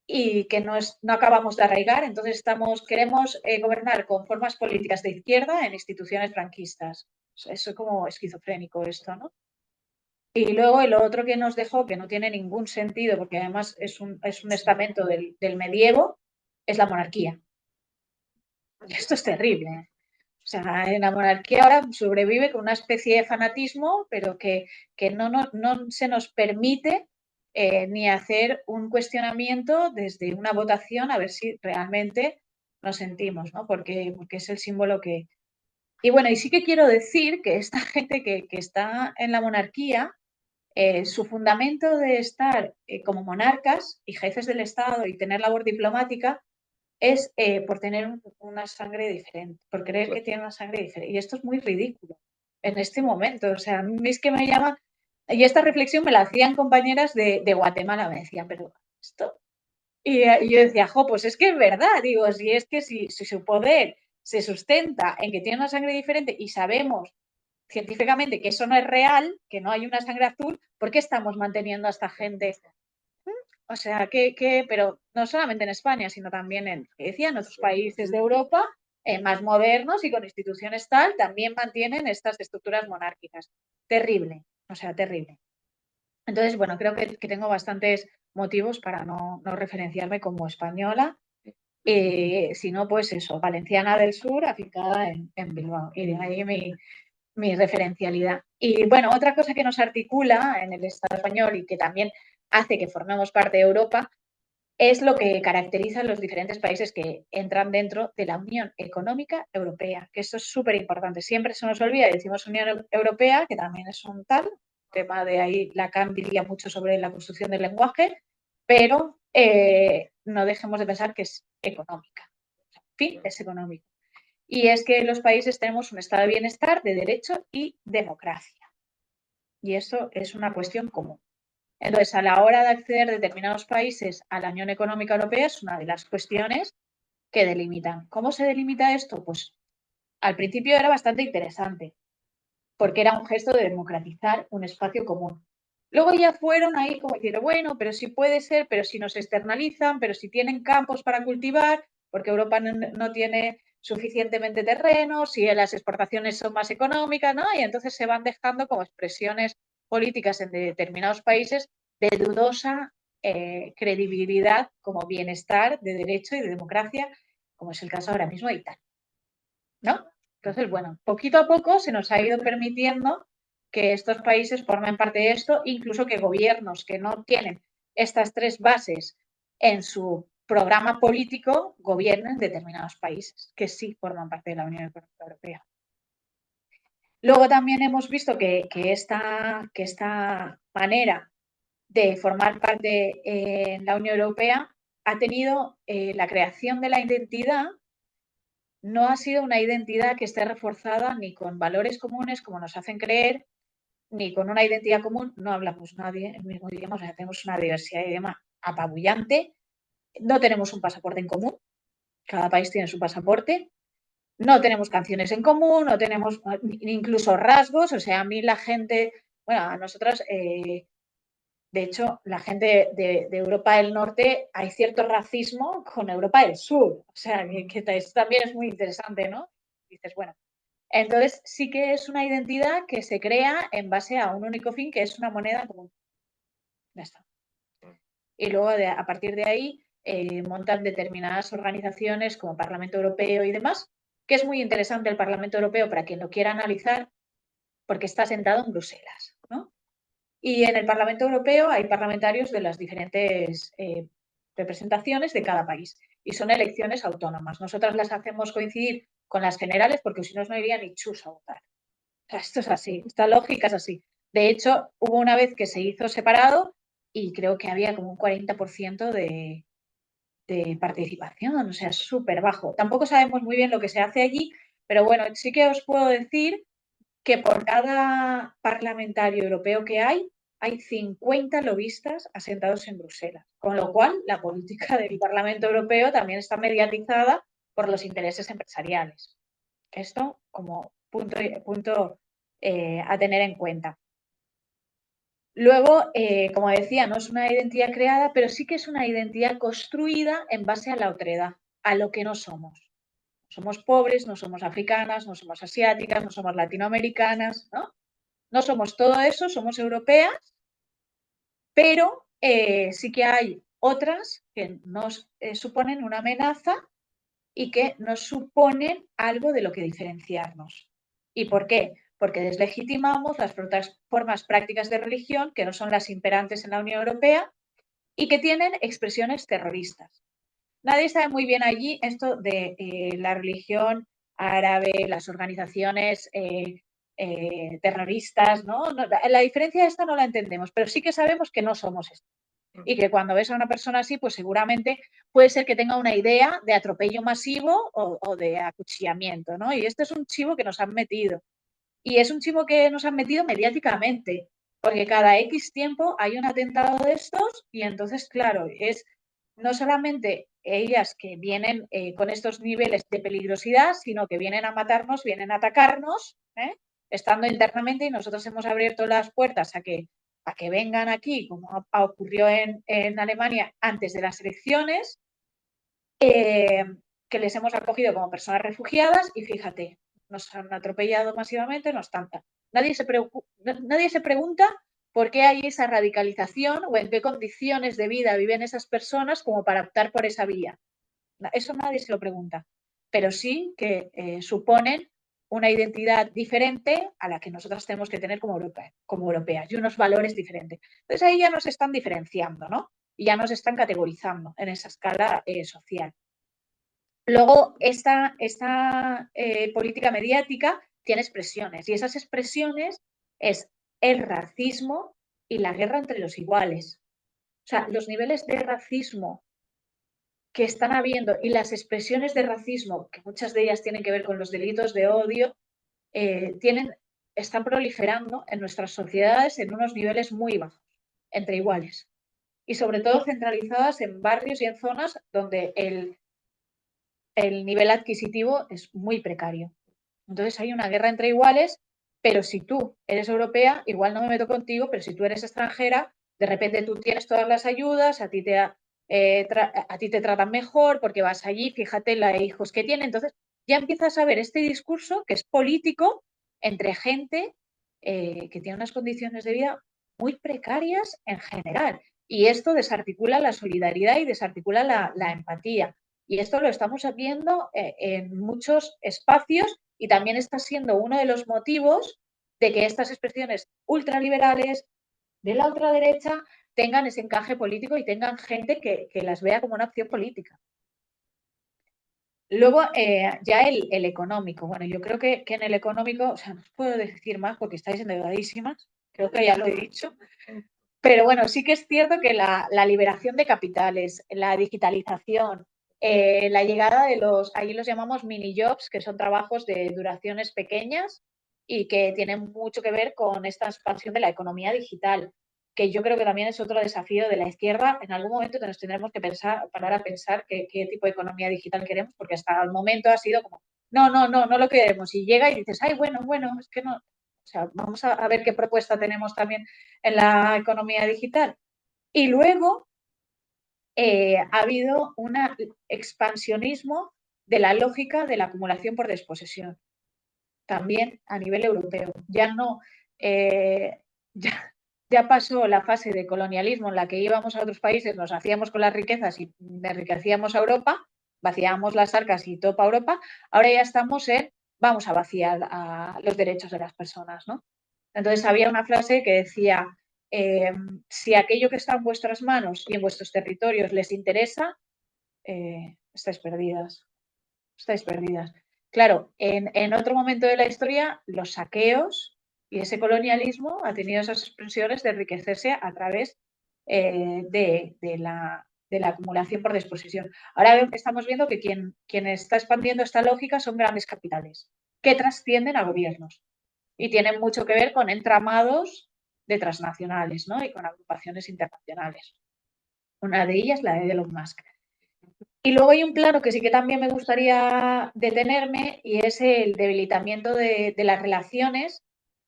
y que no acabamos de arraigar, entonces queremos gobernar con formas políticas de izquierda en instituciones franquistas. O sea, eso es como esquizofrénico esto, ¿no? Y luego el otro que nos dejó, que no tiene ningún sentido, porque además es un estamento del medievo, es la monarquía. Esto es terrible. O sea, en la monarquía ahora sobrevive con una especie de fanatismo, pero que no se nos permite ni hacer un cuestionamiento desde una votación a ver si realmente nos sentimos, ¿no? Porque es el símbolo que Y bueno, y sí que quiero decir que esta gente que está en la monarquía, su fundamento de estar como monarcas y jefes del Estado y tener labor diplomática es por tener una sangre diferente, por creer que tiene una sangre diferente. Y esto es muy ridículo en este momento. O sea, a mí es que me llama... Y esta reflexión me la hacían compañeras de Guatemala, me decían, pero esto... Y yo decía, jo, pues es que es verdad, digo, si es que si su poder se sustenta en que tiene una sangre diferente y sabemos científicamente que eso no es real, que no hay una sangre azul, ¿por qué estamos manteniendo a esta gente? O sea, pero no solamente en España, sino también en Grecia, en otros países de Europa, más modernos y con instituciones tal, también mantienen estas estructuras monárquicas. Terrible, o sea, terrible. Entonces, bueno, creo que tengo bastantes motivos para no referenciarme como española, sino pues eso, valenciana del sur, afincada en Bilbao. Y de ahí mi referencialidad. Y bueno, otra cosa que nos articula en el Estado español y que también hace que formemos parte de Europa es lo que caracteriza a los diferentes países que entran dentro de la Unión Económica Europea, que esto es súper importante. Siempre se nos olvida y decimos Unión Europea, que también es un tal, tema de ahí Lacan diría mucho sobre la construcción del lenguaje, pero no dejemos de pensar que es económica. En fin, es económico. Y es que los países tenemos un estado de bienestar, de derecho y democracia. Y eso es una cuestión común. Entonces, a la hora de acceder determinados países a la Unión Económica Europea es una de las cuestiones que delimitan. ¿Cómo se delimita esto? Pues al principio era bastante interesante, porque era un gesto de democratizar un espacio común. Luego ya fueron ahí como decir, bueno, pero sí puede ser, pero si nos externalizan, pero si tienen campos para cultivar, porque Europa no tiene suficientemente terreno, si las exportaciones son más económicas, ¿no? Y entonces se van dejando como expresiones políticas en determinados países de dudosa credibilidad como bienestar de derecho y de democracia, como es el caso ahora mismo de Italia, ¿no? Entonces, bueno, poquito a poco se nos ha ido permitiendo que estos países formen parte de esto, incluso que gobiernos que no tienen estas tres bases en su programa político gobiernen determinados países que sí forman parte de la Unión Europea. Luego también hemos visto que esta manera de formar parte en la Unión Europea ha tenido la creación de la identidad. No ha sido una identidad que esté reforzada ni con valores comunes, como nos hacen creer, ni con una identidad común. No hablamos nadie el mismo idioma, o sea, tenemos una diversidad de idioma apabullante. No tenemos un pasaporte en común, cada país tiene su pasaporte. No tenemos canciones en común, no tenemos incluso rasgos, o sea, a mí la gente, bueno, a nosotros, de hecho, la gente de Europa del Norte, hay cierto racismo con Europa del Sur, o sea, que esto también es muy interesante, ¿no? Dices, bueno, entonces sí que es una identidad que se crea en base a un único fin, que es una moneda común. Ya está. Y luego a partir de ahí montan determinadas organizaciones como Parlamento Europeo y demás, que es muy interesante el Parlamento Europeo para quien lo quiera analizar, porque está sentado en Bruselas, ¿no? Y en el Parlamento Europeo hay parlamentarios de las diferentes representaciones de cada país y son elecciones autónomas. Nosotras las hacemos coincidir con las generales porque si no, no iría ni chus a votar. O sea, esto es así, esta lógica es así. De hecho, hubo una vez que se hizo separado y creo que había como un 40% de participación, o sea, súper bajo. Tampoco sabemos muy bien lo que se hace allí, pero bueno, sí que os puedo decir que por cada parlamentario europeo que hay 50 lobistas asentados en Bruselas, con lo cual la política del Parlamento Europeo también está mediatizada por los intereses empresariales. Esto como punto a tener en cuenta. Luego, como decía, no es una identidad creada, pero sí que es una identidad construida en base a la otredad, a lo que no somos. Somos pobres, no somos africanas, no somos asiáticas, no somos latinoamericanas, ¿no? No somos todo eso, somos europeas, pero sí que hay otras que nos suponen una amenaza y que nos suponen algo de lo que diferenciarnos. ¿Y por qué? Porque deslegitimamos las formas prácticas de religión que no son las imperantes en la Unión Europea y que tienen expresiones terroristas. Nadie sabe muy bien allí esto de la religión árabe, las organizaciones terroristas, ¿no? La diferencia de esta no la entendemos, pero sí que sabemos que no somos esto. Y que cuando ves a una persona así, pues seguramente puede ser que tenga una idea de atropello masivo o de acuchillamiento, ¿no? Y este es un chivo que nos han metido. Y es un chivo que nos han metido mediáticamente, porque cada X tiempo hay un atentado de estos y entonces, claro, es no solamente ellas que vienen con estos niveles de peligrosidad, sino que vienen a matarnos, vienen a atacarnos, estando internamente, y nosotros hemos abierto las puertas a que vengan aquí, como ocurrió en Alemania antes de las elecciones, que les hemos acogido como personas refugiadas y fíjate, nos han atropellado masivamente, no obstante. Nadie se pregunta por qué hay esa radicalización o en qué condiciones de vida viven esas personas como para optar por esa vía. Eso nadie se lo pregunta, pero sí que suponen una identidad diferente a la que nosotras tenemos que tener como europeas y unos valores diferentes. Entonces ahí ya nos están diferenciando, ¿no? Y ya nos están categorizando en esa escala social. Luego, esta política mediática tiene expresiones y esas expresiones es el racismo y la guerra entre los iguales. O sea, los niveles de racismo que están habiendo y las expresiones de racismo, que muchas de ellas tienen que ver con los delitos de odio, están proliferando en nuestras sociedades en unos niveles muy bajos, entre iguales. Y sobre todo centralizadas en barrios y en zonas donde el nivel adquisitivo es muy precario. Entonces hay una guerra entre iguales, pero si tú eres europea, igual no me meto contigo, pero si tú eres extranjera, de repente tú tienes todas las ayudas, a ti te tratan mejor porque vas allí, fíjate la hijos que tiene. Entonces ya empiezas a ver este discurso que es político entre gente que tiene unas condiciones de vida muy precarias en general. Y esto desarticula la solidaridad y desarticula la empatía. Y esto lo estamos viendo en muchos espacios y también está siendo uno de los motivos de que estas expresiones ultraliberales de la ultraderecha tengan ese encaje político y tengan gente que las vea como una opción política. Luego, ya el económico. Bueno, yo creo que en el económico, o sea, no os puedo decir más porque estáis endeudadísimas, creo que ya lo he dicho. Pero bueno, sí que es cierto que la liberación de capitales, la digitalización, la llegada de ahí los llamamos mini jobs, que son trabajos de duraciones pequeñas y que tienen mucho que ver con esta expansión de la economía digital, que yo creo que también es otro desafío de la izquierda. En algún momento nos tendremos que parar a pensar qué tipo de economía digital queremos, porque hasta el momento ha sido como, no lo queremos. Y llega y dices, ay, bueno, es que no. O sea, vamos a ver qué propuesta tenemos también en la economía digital. Y luego ha habido un expansionismo de la lógica de la acumulación por desposesión, también a nivel europeo. Ya no, ya pasó la fase de colonialismo en la que íbamos a otros países, nos hacíamos con las riquezas y enriquecíamos a Europa, vaciábamos las arcas y topa Europa. Ahora ya estamos en vamos a vaciar los derechos de las personas, ¿no? Entonces había una frase que decía, si aquello que está en vuestras manos y en vuestros territorios les interesa, estáis perdidas. Estáis perdidas. Claro, en otro momento de la historia, los saqueos y ese colonialismo ha tenido esas expresiones de enriquecerse a través de la acumulación por desposesión. Ahora estamos viendo que quien está expandiendo esta lógica son grandes capitales que trascienden a gobiernos y tienen mucho que ver con entramados de transnacionales, ¿no? Y con agrupaciones internacionales. Una de ellas, la de Elon Musk. Y luego hay un plano que sí que también me gustaría detenerme y es el debilitamiento de las relaciones,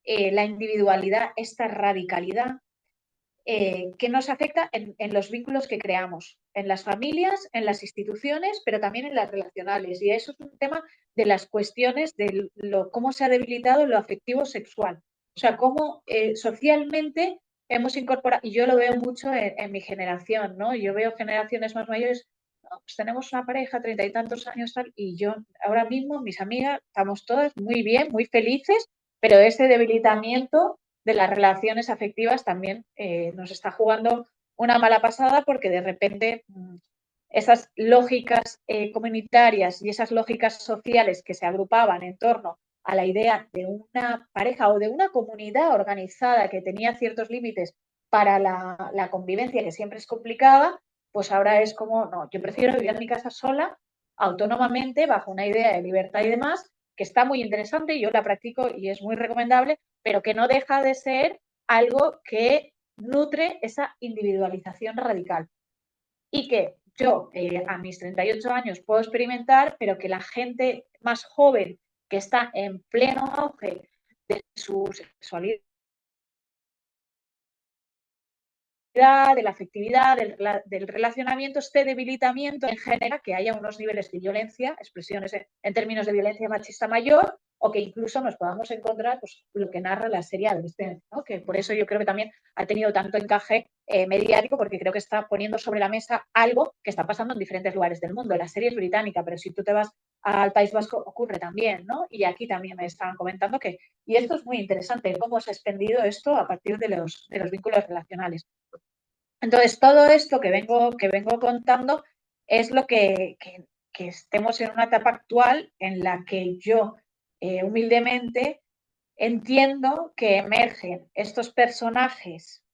la individualidad, esta radicalidad que nos afecta en los vínculos que creamos, en las familias, en las instituciones, pero también en las relacionales. Y eso es un tema de las cuestiones de cómo se ha debilitado lo afectivo sexual. O sea, cómo socialmente hemos incorporado, y yo lo veo mucho en mi generación, ¿no? Yo veo generaciones más mayores, no, pues tenemos una pareja, 30 y tantos años, tal, y yo ahora mismo, mis amigas, estamos todas muy bien, muy felices, pero ese debilitamiento de las relaciones afectivas también nos está jugando una mala pasada porque de repente esas lógicas comunitarias y esas lógicas sociales que se agrupaban en torno a la idea de una pareja o de una comunidad organizada que tenía ciertos límites para la convivencia, que siempre es complicada, pues ahora es como, no, yo prefiero vivir en mi casa sola, autónomamente, bajo una idea de libertad y demás, que está muy interesante, yo la practico y es muy recomendable, pero que no deja de ser algo que nutre esa individualización radical. Y que yo a mis 38 años puedo experimentar, pero que la gente más joven que está en pleno auge de su sexualidad, de la afectividad, del relacionamiento, este debilitamiento en general, que haya unos niveles de violencia, expresiones en términos de violencia machista mayor, o que incluso nos podamos encontrar pues, lo que narra la serie Adolescencia, ¿no? Que por eso yo creo que también ha tenido tanto encaje mediático, porque creo que está poniendo sobre la mesa algo que está pasando en diferentes lugares del mundo. La serie es británica, pero si tú te vas al País Vasco ocurre también, ¿no? Y aquí también me estaban comentando que, y esto es muy interesante, cómo se ha extendido esto a partir de los vínculos relacionales. Entonces, todo esto que vengo contando es lo que estemos en una etapa actual en la que yo humildemente entiendo que emergen estos personajes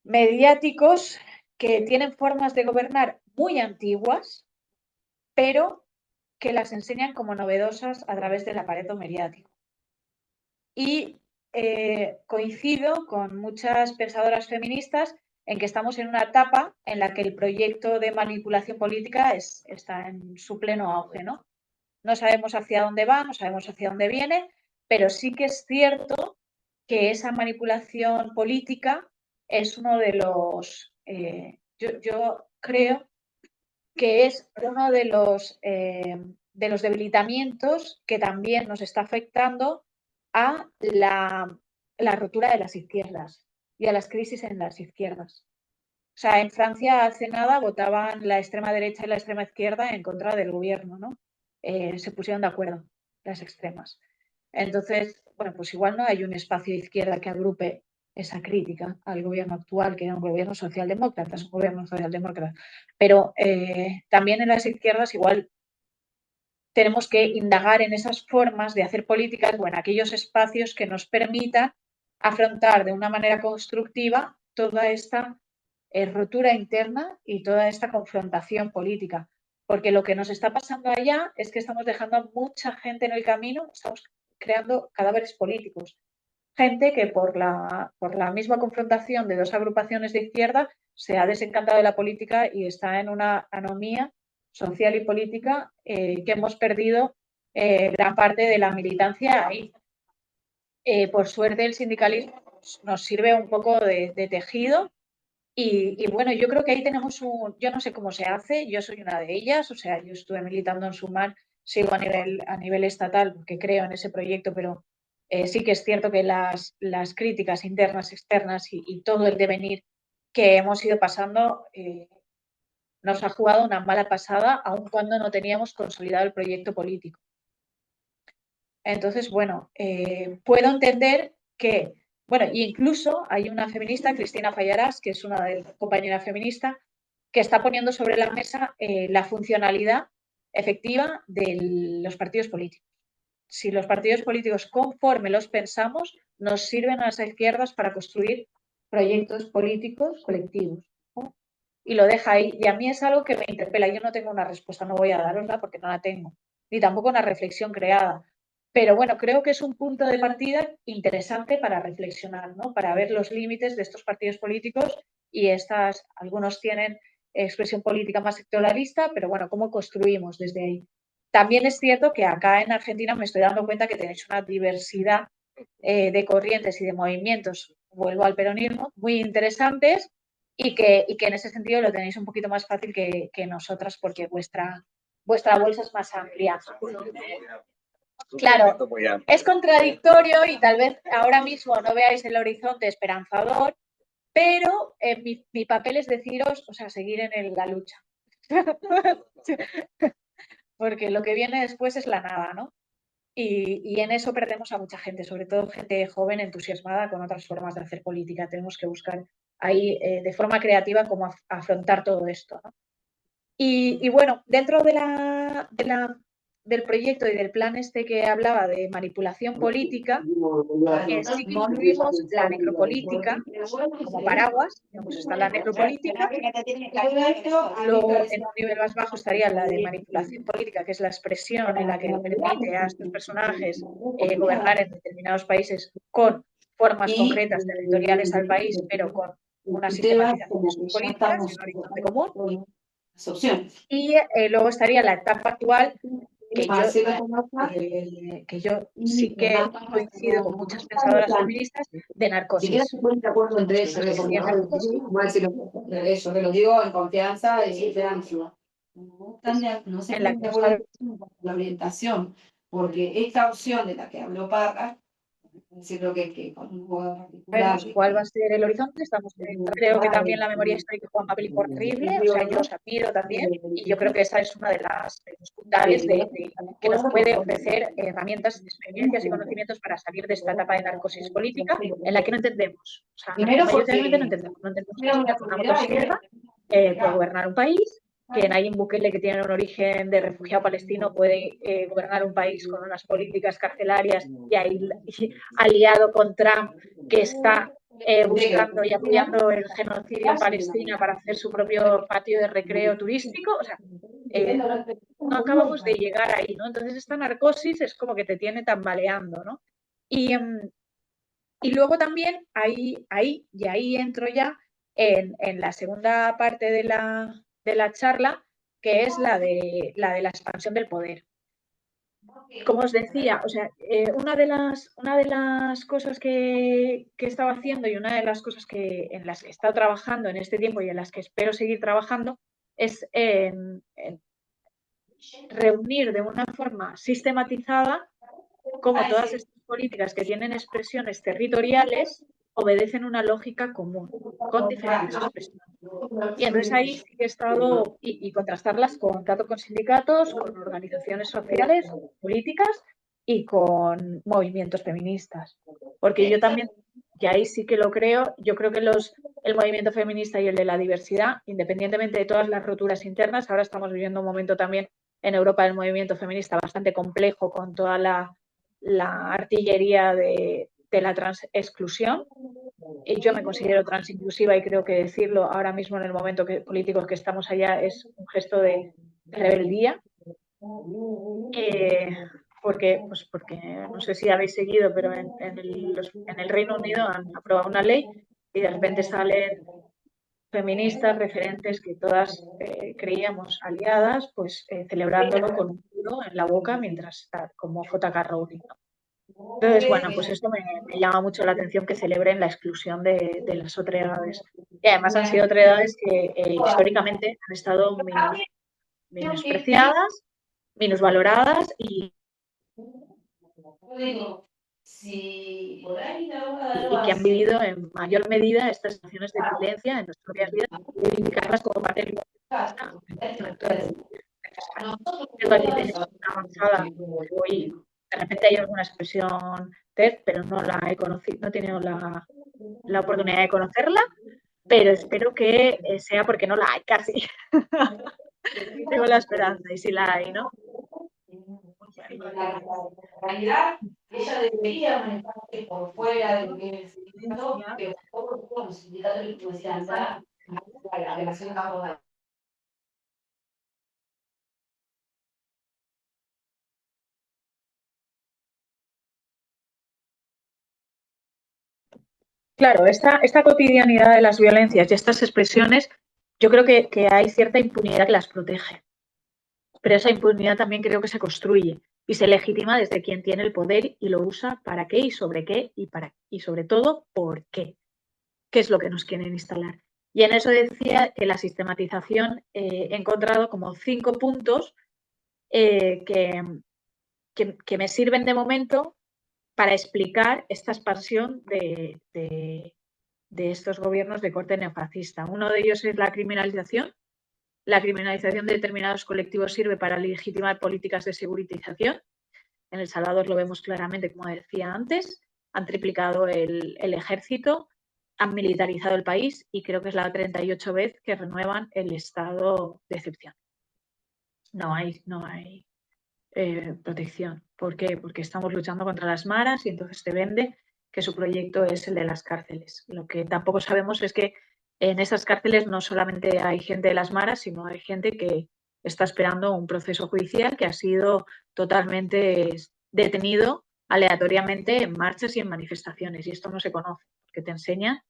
mediáticos que tienen formas de gobernar muy antiguas, pero que las enseñan como novedosas a través del aparato mediático. Y coincido con muchas pensadoras feministas en que estamos en una etapa en la que el proyecto de manipulación política está en su pleno auge, ¿no? No sabemos hacia dónde va, no sabemos hacia dónde viene, pero sí que es cierto que esa manipulación política es uno de los, yo creo que es uno de los debilitamientos que también nos está afectando a la rotura de las izquierdas y a las crisis en las izquierdas. O sea, en Francia hace nada votaban la extrema derecha y la extrema izquierda en contra del gobierno, ¿no? Se pusieron de acuerdo las extremas. Entonces, bueno, pues igual no hay un espacio de izquierda que agrupe esa crítica al gobierno actual, que era un gobierno socialdemócrata, es un gobierno socialdemócrata. Pero también en las izquierdas igual tenemos que indagar en esas formas de hacer políticas o en aquellos espacios que nos permitan afrontar de una manera constructiva toda esta rotura interna y toda esta confrontación política. Porque lo que nos está pasando allá es que estamos dejando a mucha gente en el camino, estamos creando cadáveres políticos. Gente que por la misma confrontación de dos agrupaciones de izquierda se ha desencantado de la política y está en una anomía social y política que hemos perdido gran parte de la militancia ahí. Por suerte el sindicalismo nos sirve un poco de tejido y bueno, yo creo que ahí tenemos yo no sé cómo se hace, yo soy una de ellas, o sea, yo estuve militando en Sumar, sigo a nivel estatal porque creo en ese proyecto, pero sí que es cierto que las críticas internas, externas y todo el devenir que hemos ido pasando nos ha jugado una mala pasada, aun cuando no teníamos consolidado el proyecto político. Entonces, bueno, puedo entender que, bueno, incluso hay una feminista, Cristina Fallarás, que es una compañera feminista, que está poniendo sobre la mesa la funcionalidad efectiva de los partidos políticos. Si los partidos políticos, conforme los pensamos, nos sirven a las izquierdas para construir proyectos políticos colectivos, ¿no? Y lo deja ahí. Y a mí es algo que me interpela. Yo no tengo una respuesta, no voy a darosla porque no la tengo, ni tampoco una reflexión creada. Pero bueno, creo que es un punto de partida interesante para reflexionar, ¿no? Para ver los límites de estos partidos políticos y algunos tienen expresión política más sectoralista, pero bueno, ¿cómo construimos desde ahí? También es cierto que acá en Argentina me estoy dando cuenta que tenéis una diversidad de corrientes y de movimientos, vuelvo al peronismo, muy interesantes y que en ese sentido lo tenéis un poquito más fácil que nosotras porque vuestra bolsa es más amplia. Claro, es contradictorio y tal vez ahora mismo no veáis el horizonte esperanzador, pero mi papel es deciros, o sea, seguir en la lucha. Porque lo que viene después es la nada, ¿no? Y en eso perdemos a mucha gente, sobre todo gente joven entusiasmada con otras formas de hacer política. Tenemos que buscar ahí de forma creativa cómo afrontar todo esto, ¿no? Y bueno, dentro del proyecto y del plan este que hablaba de manipulación política, sí que incluimos la necropolítica como paraguas. Digamos, está la necropolítica, luego en un nivel más bajo estaría la de manipulación política, que es la expresión en la que permite a estos personajes gobernar en determinados países con formas concretas territoriales al país, pero con una sistematización de sus políticas y un horizonte común. Y luego estaría la etapa actual, que yo sí que coincido con muchas pensadoras feministas, de narcosis. Eso, te lo digo en confianza y no sé en la que la orientación, porque esta opción de la que habló Parra, creo que ¿cuál va a ser el horizonte? Creo que también la memoria histórica juega un papel increíble, o sea, yo os admiro también, y yo creo que esa es una de los puntales que nos puede ofrecer herramientas, experiencias y conocimientos para salir de esta etapa de narcosis política en la que no entendemos, o sea, mayoritariamente no entendemos que una motosierra puede gobernar un país, que Nayib Bukele, que tiene un origen de refugiado palestino, puede gobernar un país con unas políticas carcelarias y aliado con Trump, que está buscando y apoyando el genocidio en Palestina para hacer su propio patio de recreo turístico. O sea, no acabamos de llegar ahí, ¿no? Entonces esta narcosis es como que te tiene tambaleando, ¿no? Y luego también ahí entro ya en la segunda parte de la charla, que es la de la expansión del poder. Como os decía, o sea, una de las cosas que he estado haciendo y una de las cosas en las que he estado trabajando en este tiempo y en las que espero seguir trabajando es en reunir de una forma sistematizada cómo todas estas políticas que tienen expresiones territoriales obedecen una lógica común, con diferentes expresiones. Y entonces ahí sí que he estado, y contrastarlas tanto con sindicatos, con organizaciones sociales, políticas y con movimientos feministas. Porque yo también, que ahí sí que lo creo, yo creo que el movimiento feminista y el de la diversidad, independientemente de todas las roturas internas, ahora estamos viviendo un momento también en Europa del movimiento feminista bastante complejo con toda la artillería de la transexclusión. Yo me considero transinclusiva y creo que decirlo ahora mismo en el momento político que estamos allá es un gesto de rebeldía. Porque no sé si habéis seguido, pero en el Reino Unido han aprobado una ley y de repente salen feministas referentes que todas creíamos aliadas, pues celebrándolo con un puro en la boca mientras está como J.K. Rowling, ¿no? Entonces, bueno, pues esto me llama mucho la atención, que celebren la exclusión de las otredades. Y además han sido otredades que históricamente han estado menospreciadas, minusvaloradas y que han vivido en mayor medida estas situaciones de violencia en nuestras propias vidas, reivindicarlas como parte de la avanzada. Hoy de repente hay alguna expresión TED, pero no la he conocido, no he tenido la oportunidad de conocerla, pero espero que sea porque no la hay casi. Tengo la esperanza, y si la hay, ¿no? La realidad, ella debería manejarse por fuera de lo que es el sindicato, pero por los sindicatos y decían, la relación laboral. Claro, esta cotidianidad de las violencias y estas expresiones, yo creo que hay cierta impunidad que las protege. Pero esa impunidad también creo que se construye y se legitima desde quien tiene el poder y lo usa para qué y sobre qué y sobre todo por qué. ¿Qué es lo que nos quieren instalar? Y en eso decía que la sistematización he encontrado como 5 puntos que me sirven de momento para explicar esta expansión de estos gobiernos de corte neofascista. Uno de ellos es la criminalización. La criminalización de determinados colectivos sirve para legitimar políticas de seguritización. En El Salvador lo vemos claramente, como decía antes. Han triplicado el ejército han militarizado el país y creo que es la 38 vez que renuevan el estado de excepción. No hay protección. ¿Por qué? Porque estamos luchando contra las maras y entonces te vende que su proyecto es el de las cárceles. Lo que tampoco sabemos es que en esas cárceles no solamente hay gente de las maras, sino hay gente que está esperando un proceso judicial que ha sido totalmente detenido aleatoriamente en marchas y en manifestaciones. Y esto no se conoce, porque te enseñan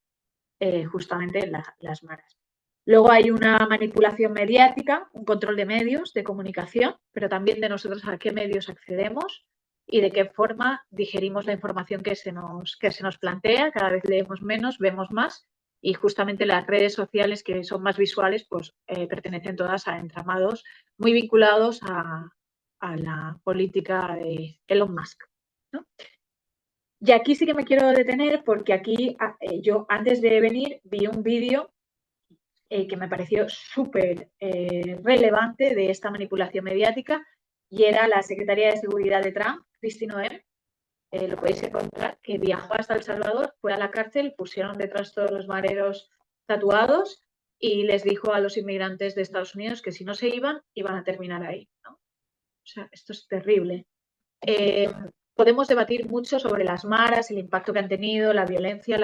justamente las maras. Luego hay una manipulación mediática, un control de medios de comunicación, pero también de nosotros a qué medios accedemos y de qué forma digerimos la información que se nos plantea. Cada vez leemos menos, vemos más y justamente las redes sociales que son más visuales pues pertenecen todas a entramados muy vinculados a la política de Elon Musk, ¿no? Y aquí sí que me quiero detener porque aquí yo antes de venir vi un vídeo que me pareció súper relevante de esta manipulación mediática y era la secretaria de Seguridad de Trump, Kristi Noem, lo podéis encontrar, que viajó hasta El Salvador, fue a la cárcel, pusieron detrás todos los mareros tatuados y les dijo a los inmigrantes de Estados Unidos que si no se iban, iban a terminar ahí, ¿no? O sea, esto es terrible. Podemos debatir mucho sobre las maras, el impacto que han tenido, la violencia,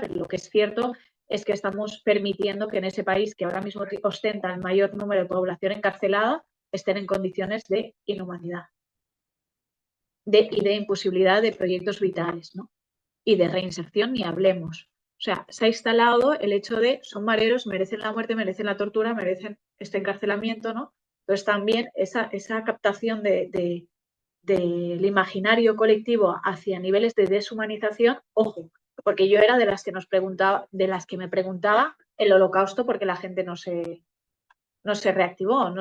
pero lo que es cierto es que estamos permitiendo que en ese país que ahora mismo ostenta el mayor número de población encarcelada estén en condiciones de inhumanidad y de imposibilidad de proyectos vitales, ¿no? Y de reinserción ni hablemos. O sea, se ha instalado el hecho de son mareros, merecen la muerte, merecen la tortura, merecen este encarcelamiento, ¿no? Entonces también esa captación del imaginario colectivo hacia niveles de deshumanización, ojo, porque yo era de las que me preguntaba el holocausto porque la gente no se reactivó,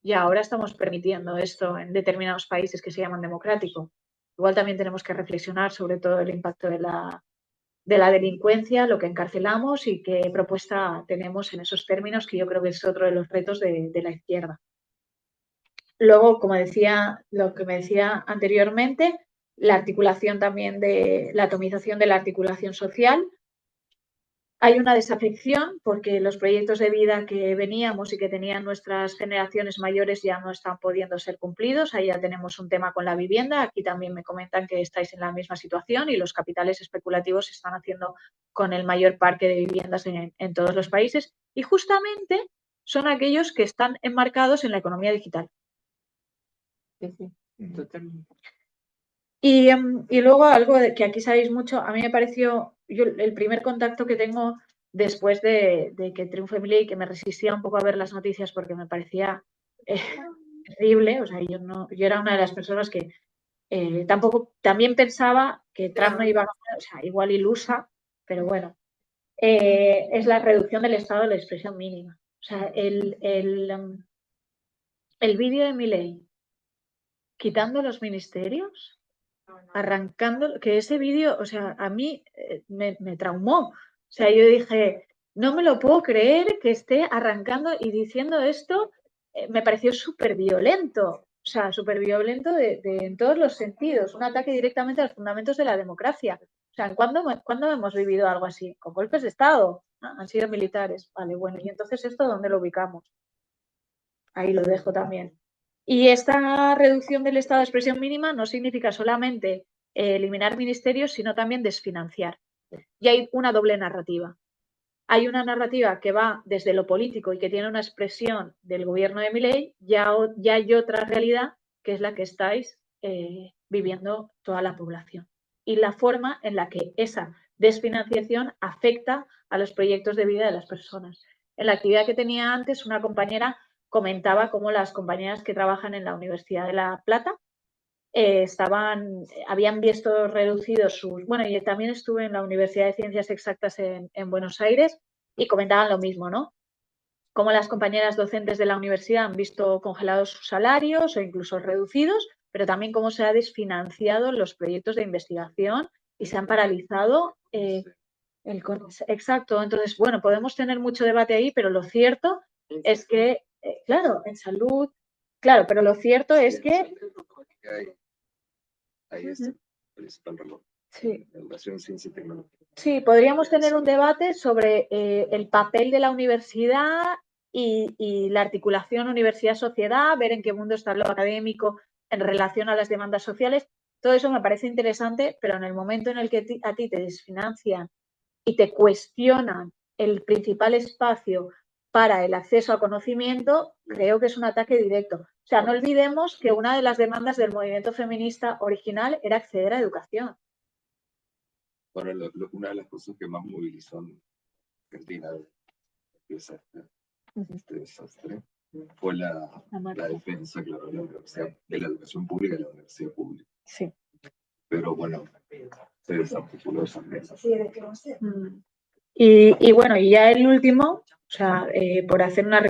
y ahora estamos permitiendo esto en determinados países que se llaman democráticos. Igual también tenemos que reflexionar sobre todo el impacto de la delincuencia, lo que encarcelamos y qué propuesta tenemos en esos términos, que yo creo que es otro de los retos de la izquierda. Luego, como decía, lo que me decía anteriormente, la articulación también la atomización de la articulación social. Hay una desafección porque los proyectos de vida que veníamos y que tenían nuestras generaciones mayores ya no están pudiendo ser cumplidos. Ahí ya tenemos un tema con la vivienda. Aquí también me comentan que estáis en la misma situación y los capitales especulativos se están haciendo con el mayor parque de viviendas en todos los países. Y justamente son aquellos que están enmarcados en la economía digital. Sí, totalmente. Y luego algo que aquí sabéis mucho, a mí me pareció, el primer contacto que tengo después de que triunfe mi ley, que me resistía un poco a ver las noticias porque me parecía terrible, o sea, yo era una de las personas que también pensaba que Trump no iba a ganar, o sea, igual ilusa, pero bueno, es la reducción del estado de la expresión mínima. O sea, el vídeo de mi ley quitando los ministerios, arrancando, que ese vídeo, o sea, a mí me traumó. O sea, yo dije, no me lo puedo creer que esté arrancando y diciendo esto, me pareció súper violento. O sea, súper violento en todos los sentidos. Un ataque directamente a los fundamentos de la democracia. O sea, ¿cuándo hemos vivido algo así? Con golpes de Estado. ¿No? Han sido militares. Vale, bueno, ¿y entonces esto dónde lo ubicamos? Ahí lo dejo también. Y esta reducción del estado de expresión mínima no significa solamente eliminar ministerios, sino también desfinanciar. Y hay una doble narrativa. Hay una narrativa que va desde lo político y que tiene una expresión del gobierno de Milei, ya hay otra realidad que es la que estáis viviendo toda la población. Y la forma en la que esa desfinanciación afecta a los proyectos de vida de las personas. En la actividad que tenía antes, una compañera comentaba cómo las compañeras que trabajan en la Universidad de La Plata habían visto reducidos sus... Bueno, y también estuve en la Universidad de Ciencias Exactas en Buenos Aires y comentaban lo mismo, ¿no? Cómo las compañeras docentes de la universidad han visto congelados sus salarios o incluso reducidos, pero también cómo se ha desfinanciado los proyectos de investigación y se han paralizado. Exacto, entonces, bueno, podemos tener mucho debate ahí, pero lo cierto es que, claro, en salud, claro, pero lo cierto es que... Ahí está el principal reloj. Sí. Educación, ciencia y tecnología. Sí, podríamos tener un debate sobre el papel de la universidad y la articulación universidad-sociedad, ver en qué mundo está lo académico en relación a las demandas sociales. Todo eso me parece interesante, pero en el momento en el que a ti te desfinancian y te cuestionan el principal espacio para el acceso a conocimiento, creo que es un ataque directo. O sea, no olvidemos que una de las demandas del movimiento feminista original era acceder a educación. Bueno, una de las cosas que más movilizó en Argentina este desastre fue la defensa, claro, de la universidad, de la educación pública y de la universidad pública. Sí. Pero bueno, se desarticuló esa mesa. Y bueno, y ya el último, o sea, por hacer una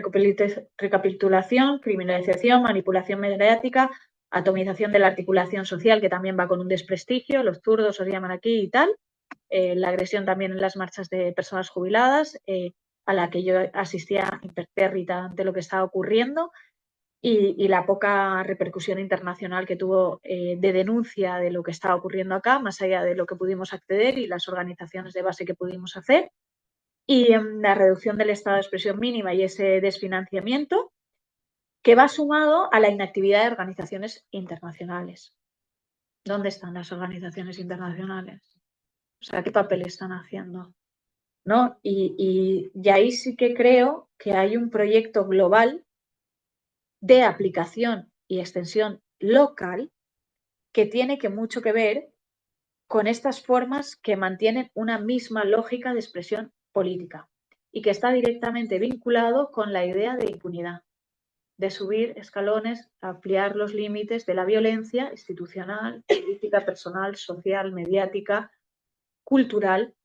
recapitulación, criminalización, manipulación mediática, atomización de la articulación social, que también va con un desprestigio, los zurdos os llaman aquí y tal, la agresión también en las marchas de personas jubiladas, a la que yo asistía impertérrita ante lo que estaba ocurriendo, y la poca repercusión internacional que tuvo de denuncia de lo que estaba ocurriendo acá, más allá de lo que pudimos acceder y las organizaciones de base que pudimos hacer, y la reducción del estado de expresión mínima y ese desfinanciamiento, que va sumado a la inactividad de organizaciones internacionales. ¿Dónde están las organizaciones internacionales? O sea, ¿qué papel están haciendo? ¿No? Y ahí sí que creo que hay un proyecto global de aplicación y extensión local que tiene mucho que ver con estas formas que mantienen una misma lógica de expresión política y que está directamente vinculado con la idea de impunidad, de subir escalones, ampliar los límites de la violencia institucional, política, personal, social, mediática, cultural,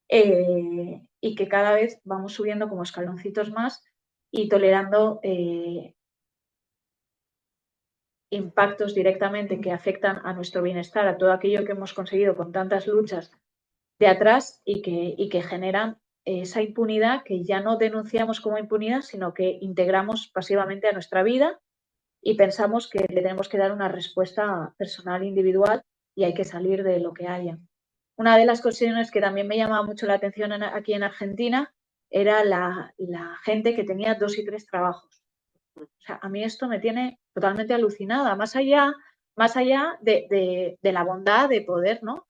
y que cada vez vamos subiendo como escaloncitos más y tolerando impactos directamente que afectan a nuestro bienestar, a todo aquello que hemos conseguido con tantas luchas de atrás y que generan esa impunidad que ya no denunciamos como impunidad, sino que integramos pasivamente a nuestra vida y pensamos que le tenemos que dar una respuesta personal, individual, y hay que salir de lo que haya. Una de las cuestiones que también me llamaba mucho la atención aquí en Argentina era la gente que tenía 2 y 3 trabajos. O sea, a mí esto me tiene totalmente alucinada, más allá de la bondad de poder, ¿no?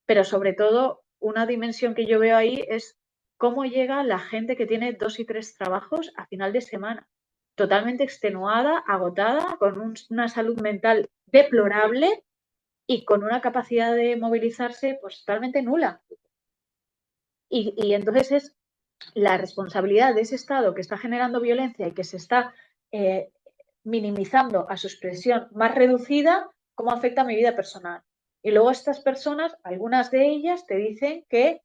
Pero sobre todo, una dimensión que yo veo ahí es cómo llega la gente que tiene 2 y 3 trabajos a final de semana, totalmente extenuada, agotada, con una salud mental deplorable y con una capacidad de movilizarse pues totalmente nula. Y entonces es la responsabilidad de ese Estado que está generando violencia y que se está minimizando a su expresión más reducida, cómo afecta a mi vida personal. Y luego estas personas, algunas de ellas te dicen que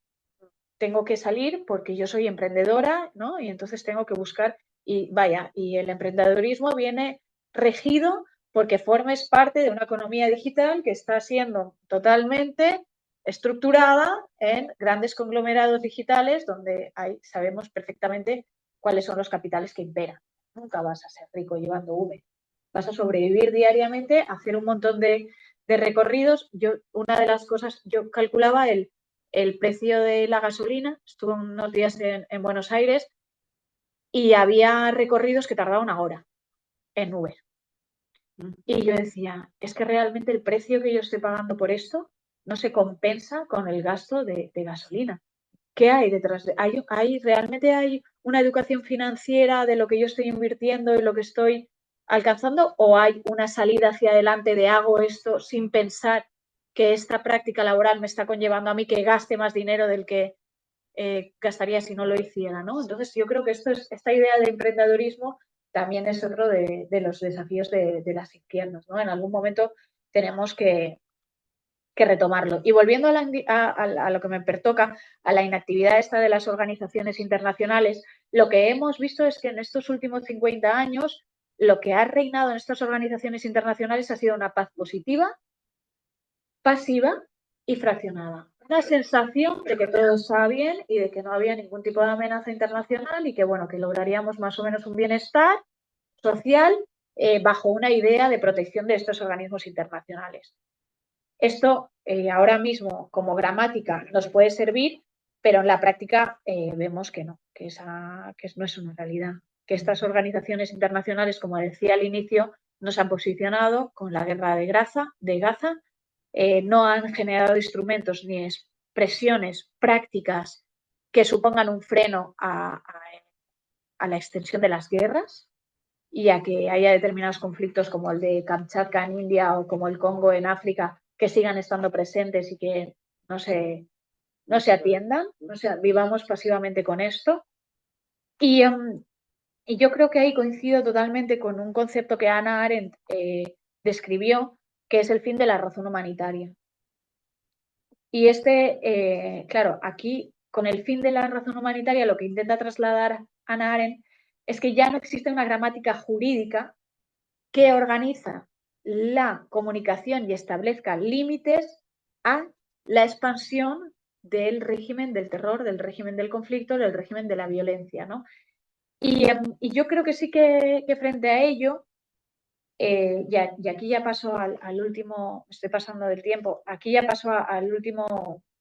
tengo que salir porque yo soy emprendedora, ¿no? Y entonces tengo que buscar, y vaya, y el emprendedorismo viene regido porque formes parte de una economía digital que está siendo totalmente estructurada en grandes conglomerados digitales donde sabemos perfectamente cuáles son los capitales que imperan. Nunca vas a ser rico llevando Uber. Vas a sobrevivir diariamente, hacer un montón de recorridos. Una de las cosas, yo calculaba el precio de la gasolina, estuve unos días en Buenos Aires y había recorridos que tardaban 1 hora en Uber. Y yo decía, es que realmente el precio que yo estoy pagando por esto no se compensa con el gasto de gasolina. ¿Qué hay detrás? ¿Realmente hay una educación financiera de lo que yo estoy invirtiendo y lo que estoy alcanzando? ¿O hay una salida hacia adelante de hago esto sin pensar que esta práctica laboral me está conllevando a mí que gaste más dinero del que gastaría si no lo hiciera, ¿no? Entonces yo creo que esta idea de emprendedorismo también es otro de los desafíos de las izquierdas, ¿no? En algún momento tenemos que retomarlo. Y volviendo a lo que me pertoca, a la inactividad esta de las organizaciones internacionales, lo que hemos visto es que en estos últimos 50 años lo que ha reinado en estas organizaciones internacionales ha sido una paz positiva, pasiva y fraccionada. Una sensación de que todo estaba bien y de que no había ningún tipo de amenaza internacional y que, bueno, que lograríamos más o menos un bienestar social bajo una idea de protección de estos organismos internacionales. Esto ahora mismo como gramática nos puede servir, pero en la práctica vemos que no, que no es una realidad. Que estas organizaciones internacionales, como decía al inicio, nos han posicionado con la guerra de Gaza, no han generado instrumentos ni expresiones prácticas que supongan un freno a la extensión de las guerras y a que haya determinados conflictos como el de Kamchatka en India o como el Congo en África que sigan estando presentes y que no se atiendan, vivamos pasivamente con esto. Y yo creo que ahí coincido totalmente con un concepto que Hannah Arendt describió, que es el fin de la razón humanitaria. Y claro, aquí con el fin de la razón humanitaria lo que intenta trasladar Hannah Arendt es que ya no existe una gramática jurídica que organiza la comunicación y establezca límites a la expansión del régimen del terror, del régimen del conflicto, del régimen de la violencia, ¿no? Y yo creo que sí que frente a ello, y aquí ya paso al último, estoy pasando del tiempo, aquí ya paso al último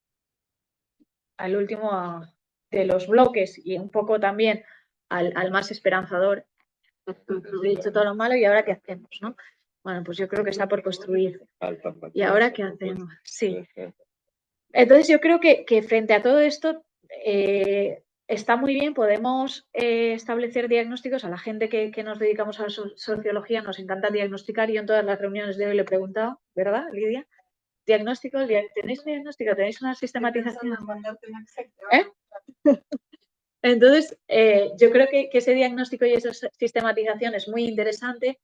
de los bloques y un poco también al más esperanzador. He dicho todo lo malo y ahora ¿qué hacemos, no? Bueno, pues yo creo que está por construir. ¿Y ahora qué hacemos? Sí. Entonces yo creo que frente a todo esto está muy bien, podemos establecer diagnósticos. A la gente que nos dedicamos a la sociología nos encanta diagnosticar. Yo en todas las reuniones de hoy le he preguntado, ¿verdad, Lidia? Diagnóstico, ¿tenéis un diagnóstico? ¿Tenéis una sistematización? Entonces, yo creo que ese diagnóstico y esa sistematización es muy interesante,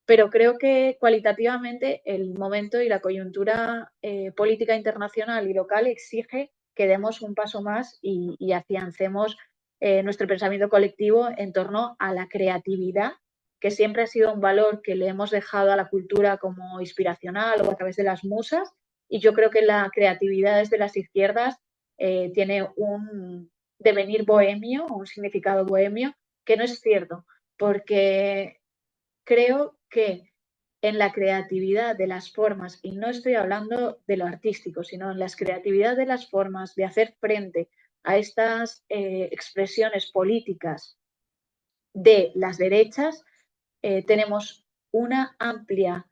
pero creo que cualitativamente el momento y la coyuntura política internacional y local exige que demos un paso más y afiancemos nuestro pensamiento colectivo en torno a la creatividad, que siempre ha sido un valor que le hemos dejado a la cultura como inspiracional o a través de las musas, y yo creo que la creatividad desde las izquierdas tiene un devenir bohemio, un significado bohemio, que no es cierto, porque creo que en la creatividad de las formas, y no estoy hablando de lo artístico, sino en la creatividad de las formas de hacer frente a estas expresiones políticas de las derechas, tenemos una amplia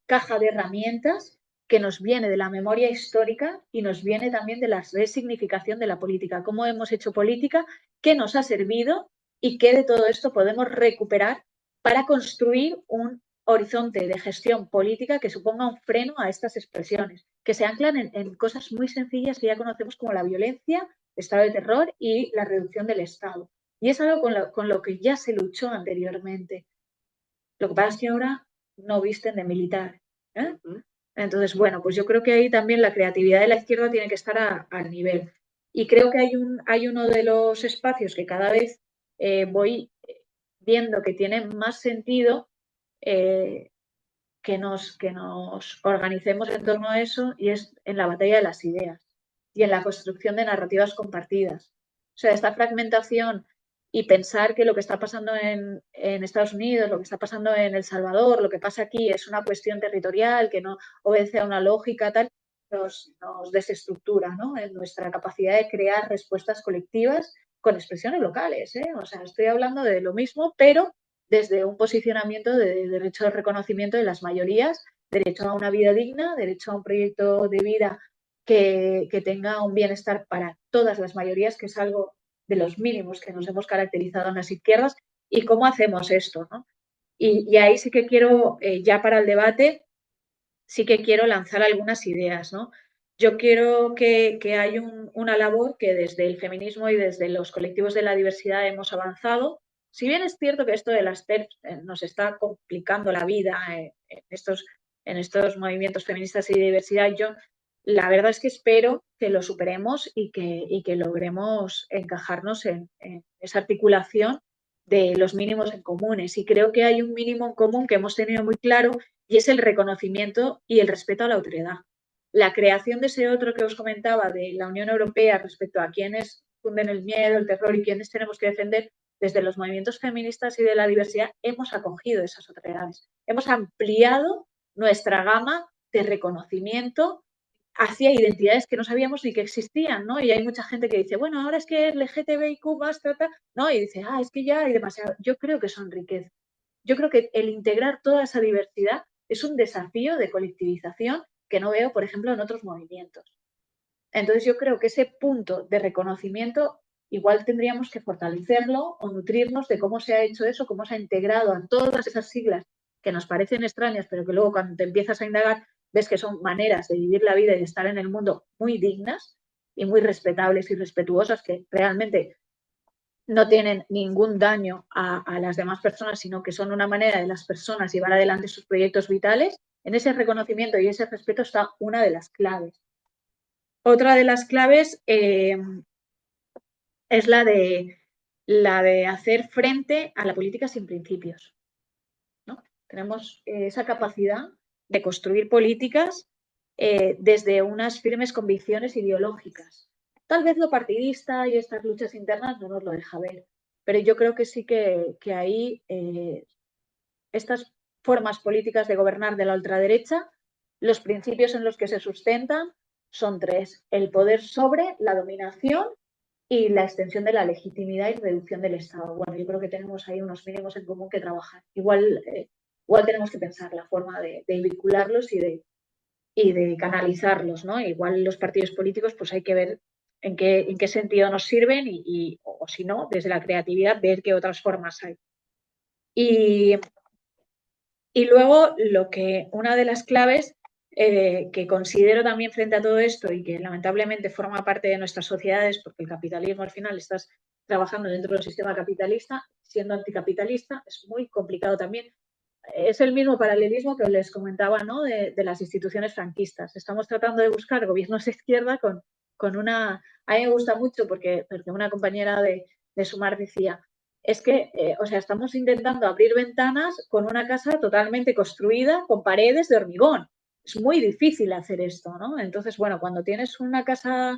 caja de herramientas que nos viene de la memoria histórica y nos viene también de la resignificación de la política. Cómo hemos hecho política, qué nos ha servido y qué de todo esto podemos recuperar para construir un horizonte de gestión política que suponga un freno a estas expresiones, que se anclan en cosas muy sencillas que ya conocemos como la violencia, el estado de terror y la reducción del Estado. Y es algo con lo que ya se luchó anteriormente. Lo que pasa es que ahora no visten de militar. Entonces, bueno, pues yo creo que ahí también la creatividad de la izquierda tiene que estar al nivel. Y creo que hay uno de los espacios que cada vez voy viendo que tiene más sentido que nos organicemos en torno a eso, y es en la batalla de las ideas y en la construcción de narrativas compartidas. O sea, esta fragmentación y pensar que lo que está pasando en Estados Unidos, lo que está pasando en El Salvador, lo que pasa aquí es una cuestión territorial que no obedece a una lógica tal, nos desestructura, ¿no? En nuestra capacidad de crear respuestas colectivas con expresiones locales, ¿eh? O sea, estoy hablando de lo mismo, pero desde un posicionamiento de derecho de reconocimiento de las mayorías, derecho a una vida digna, derecho a un proyecto de vida que tenga un bienestar para todas las mayorías, que es algo de los mínimos que nos hemos caracterizado en las izquierdas. ¿Y cómo hacemos esto, ¿no? Y ahí sí que quiero, ya para el debate, sí que quiero lanzar algunas ideas, ¿no? Yo quiero que haya una labor que desde el feminismo y desde los colectivos de la diversidad hemos avanzado. Si bien es cierto que esto de las TERF nos está complicando la vida en estos movimientos feministas y de diversidad, yo la verdad es que espero que lo superemos y que logremos encajarnos en esa articulación de los mínimos en comunes. Y creo que hay un mínimo en común que hemos tenido muy claro, y es el reconocimiento y el respeto a la autoridad. La creación de ese otro que os comentaba de la Unión Europea respecto a quienes funden el miedo, el terror y quienes tenemos que defender, desde los movimientos feministas y de la diversidad hemos acogido esas autoridades. hemos ampliado nuestra gama de reconocimiento hacia identidades que no sabíamos ni que existían, ¿no? Y hay mucha gente que dice, bueno, ahora es que LGTBIQ+, ¿no? Y dice, es que ya hay demasiado. Yo creo que son riqueza. Yo creo que el integrar toda esa diversidad es un desafío de colectivización que no veo, por ejemplo, en otros movimientos. Entonces, yo creo que ese punto de reconocimiento igual tendríamos que fortalecerlo o nutrirnos de cómo se ha hecho eso, cómo se ha integrado a todas esas siglas que nos parecen extrañas, pero que luego cuando te empiezas a indagar ves que son maneras de vivir la vida y de estar en el mundo muy dignas y muy respetables y respetuosas, que realmente no tienen ningún daño a las demás personas, sino que son una manera de las personas llevar adelante sus proyectos vitales. En ese reconocimiento y ese respeto está una de las claves. Otra de las claves es la de hacer frente a la política sin principios, ¿no? Tenemos esa capacidad de construir políticas desde unas firmes convicciones ideológicas. Tal vez lo partidista y estas luchas internas no nos lo deja ver, pero yo creo que sí que ahí estas formas políticas de gobernar de la ultraderecha, los principios en los que se sustentan son tres: el poder sobre, la dominación y la extensión de la legitimidad y reducción del Estado. Bueno, yo creo que tenemos ahí unos mínimos en común que trabajar. Igual tenemos que pensar la forma de vincularlos y de canalizarlos, ¿no? Igual los partidos políticos, pues hay que ver en qué sentido nos sirven o si no, desde la creatividad, ver qué otras formas hay. Y luego, una de las claves que considero también frente a todo esto y que lamentablemente forma parte de nuestras sociedades, porque el capitalismo al final estás trabajando dentro del sistema capitalista, siendo anticapitalista, es muy complicado también. Es el mismo paralelismo que les comentaba, ¿no? de las instituciones franquistas. Estamos tratando de buscar gobiernos de izquierda con una... A mí me gusta mucho porque una compañera de Sumar decía, es que, estamos intentando abrir ventanas con una casa totalmente construida con paredes de hormigón. Es muy difícil hacer esto, ¿no? Entonces, bueno, cuando tienes una casa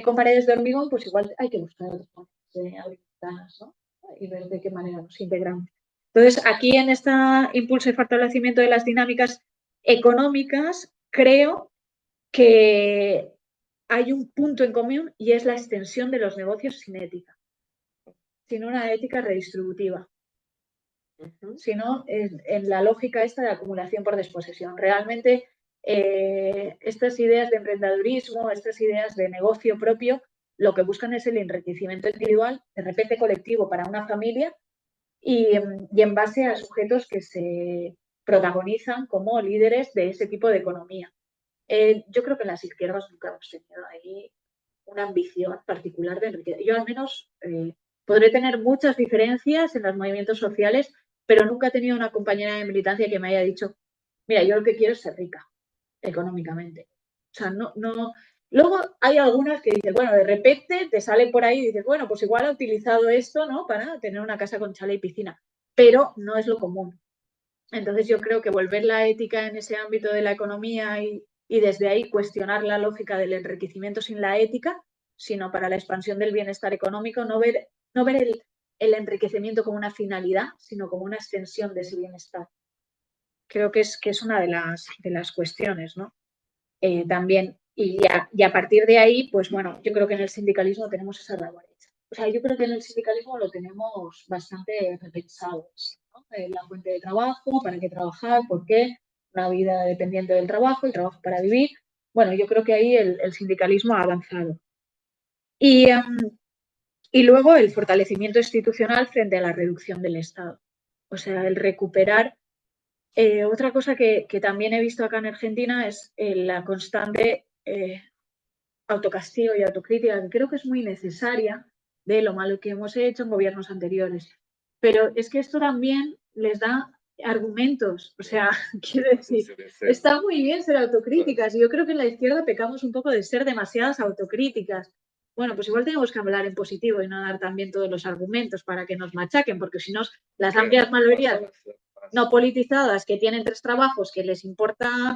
con paredes de hormigón, pues igual hay que buscar otras maneras de abrir ventanas, ¿no? Y ver de qué manera nos integramos. Entonces, aquí en este impulso y fortalecimiento de las dinámicas económicas, creo que hay un punto en común y es la extensión de los negocios sin ética, sin una ética redistributiva, sino en la lógica esta de acumulación por desposesión. Realmente, estas ideas de emprendedurismo, estas ideas de negocio propio, lo que buscan es el enriquecimiento individual, de repente colectivo para una familia, y en base a sujetos que se protagonizan como líderes de ese tipo de economía. Yo creo que en las izquierdas nunca hemos tenido ahí una ambición particular de enriquecer. Yo al menos podré tener muchas diferencias en los movimientos sociales, pero nunca he tenido una compañera de militancia que me haya dicho, mira, yo lo que quiero es ser rica económicamente. O sea, no. Luego hay algunas que dicen, bueno, de repente te sale por ahí y dices, bueno, pues igual ha utilizado esto, ¿no? Para tener una casa con chalet y piscina, pero no es lo común. Entonces yo creo que volver la ética en ese ámbito de la economía y desde ahí cuestionar la lógica del enriquecimiento sin la ética, sino para la expansión del bienestar económico, no ver el enriquecimiento como una finalidad, sino como una extensión de ese bienestar. Creo que es una de las cuestiones, ¿no? También, y a partir de ahí, pues bueno, yo creo que en el sindicalismo tenemos esa labor hecha. O sea, yo creo que en el sindicalismo lo tenemos bastante repensado, ¿no? La fuente de trabajo, para qué trabajar, por qué, una vida dependiente del trabajo, el trabajo para vivir. Bueno, yo creo que ahí el sindicalismo ha avanzado. Y luego el fortalecimiento institucional frente a la reducción del Estado. O sea, el recuperar. Otra cosa que también he visto acá en Argentina es la constante autocastigo y autocrítica, que creo que es muy necesaria de lo malo que hemos hecho en gobiernos anteriores. Pero es que esto también les da argumentos. O sea, quiero decir, está muy bien ser autocríticas y yo creo que en la izquierda pecamos un poco de ser demasiadas autocríticas. Bueno, pues igual tenemos que hablar en positivo y no dar también todos los argumentos para que nos machaquen, porque si no, las amplias mayorías no politizadas que tienen 3 trabajos, que les importa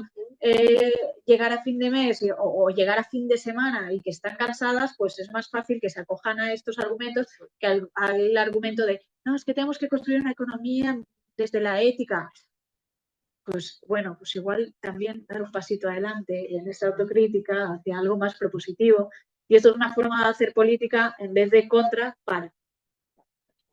llegar a fin de mes o llegar a fin de semana y que están cansadas, pues es más fácil que se acojan a estos argumentos que al argumento de, no, es que tenemos que construir una economía desde la ética. pues bueno, pues igual también dar un pasito adelante en esta autocrítica hacia algo más propositivo. Y esto es una forma de hacer política en vez de contra, para.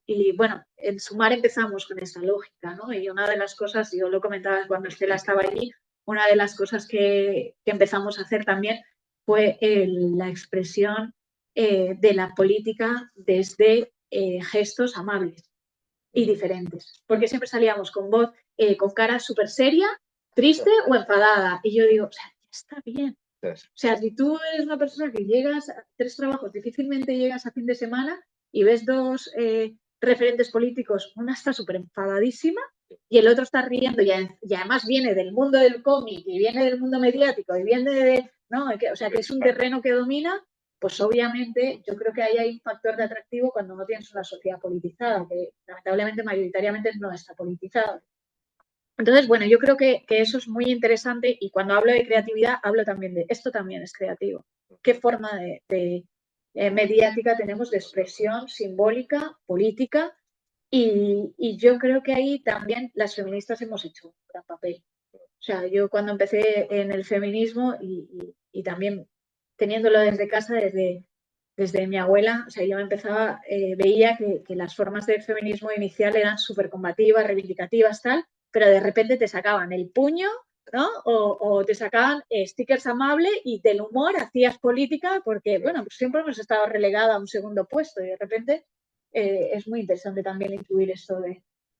Y bueno, en Sumar empezamos con esta lógica, ¿no? Y una de las cosas, yo lo comentaba cuando Estela estaba allí, una de las cosas que empezamos a hacer también fue la expresión de la política desde gestos amables y diferentes. Porque siempre salíamos con voz, con cara súper seria, triste o enfadada. Y yo digo, o sea, ya está bien. O sea, si tú eres una persona que llegas a 3 trabajos, difícilmente llegas a fin de semana y ves 2 referentes políticos, una está súper enfadadísima y el otro está riendo y además viene del mundo del cómic y viene del mundo mediático y viene de, ¿no? O sea, que es un terreno que domina, pues obviamente yo creo que ahí hay un factor de atractivo cuando no tienes una sociedad politizada, que lamentablemente mayoritariamente no está politizada. Entonces, bueno, yo creo que eso es muy interesante y cuando hablo de creatividad hablo también de esto también es creativo. ¿Qué forma de mediática tenemos de expresión simbólica, política? Y yo creo que ahí también las feministas hemos hecho un gran papel. O sea, yo cuando empecé en el feminismo y también teniéndolo desde casa, desde mi abuela, o sea, yo empezaba, veía que las formas del feminismo inicial eran súper combativas, reivindicativas, tal, pero de repente te sacaban el puño, ¿no? O te sacaban stickers amables y del humor hacías política porque, bueno, pues siempre hemos estado relegada a un segundo puesto y de repente es muy interesante también incluir esto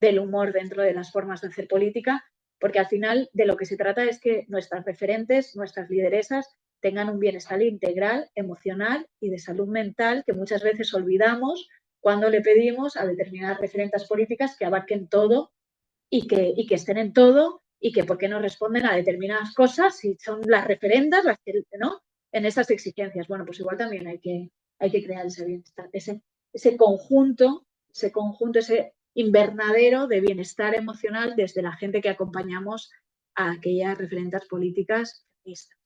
del humor dentro de las formas de hacer política, porque al final de lo que se trata es que nuestras referentes, nuestras lideresas, tengan un bienestar integral, emocional y de salud mental que muchas veces olvidamos cuando le pedimos a determinadas referentes políticas que abarquen todo y que estén en todo y que por qué no responden a determinadas cosas si son las referendas las que, ¿no? En esas exigencias. Bueno, pues igual también hay que crear ese bienestar, ese conjunto, ese invernadero de bienestar emocional desde la gente que acompañamos a aquellas referentes políticas feministas.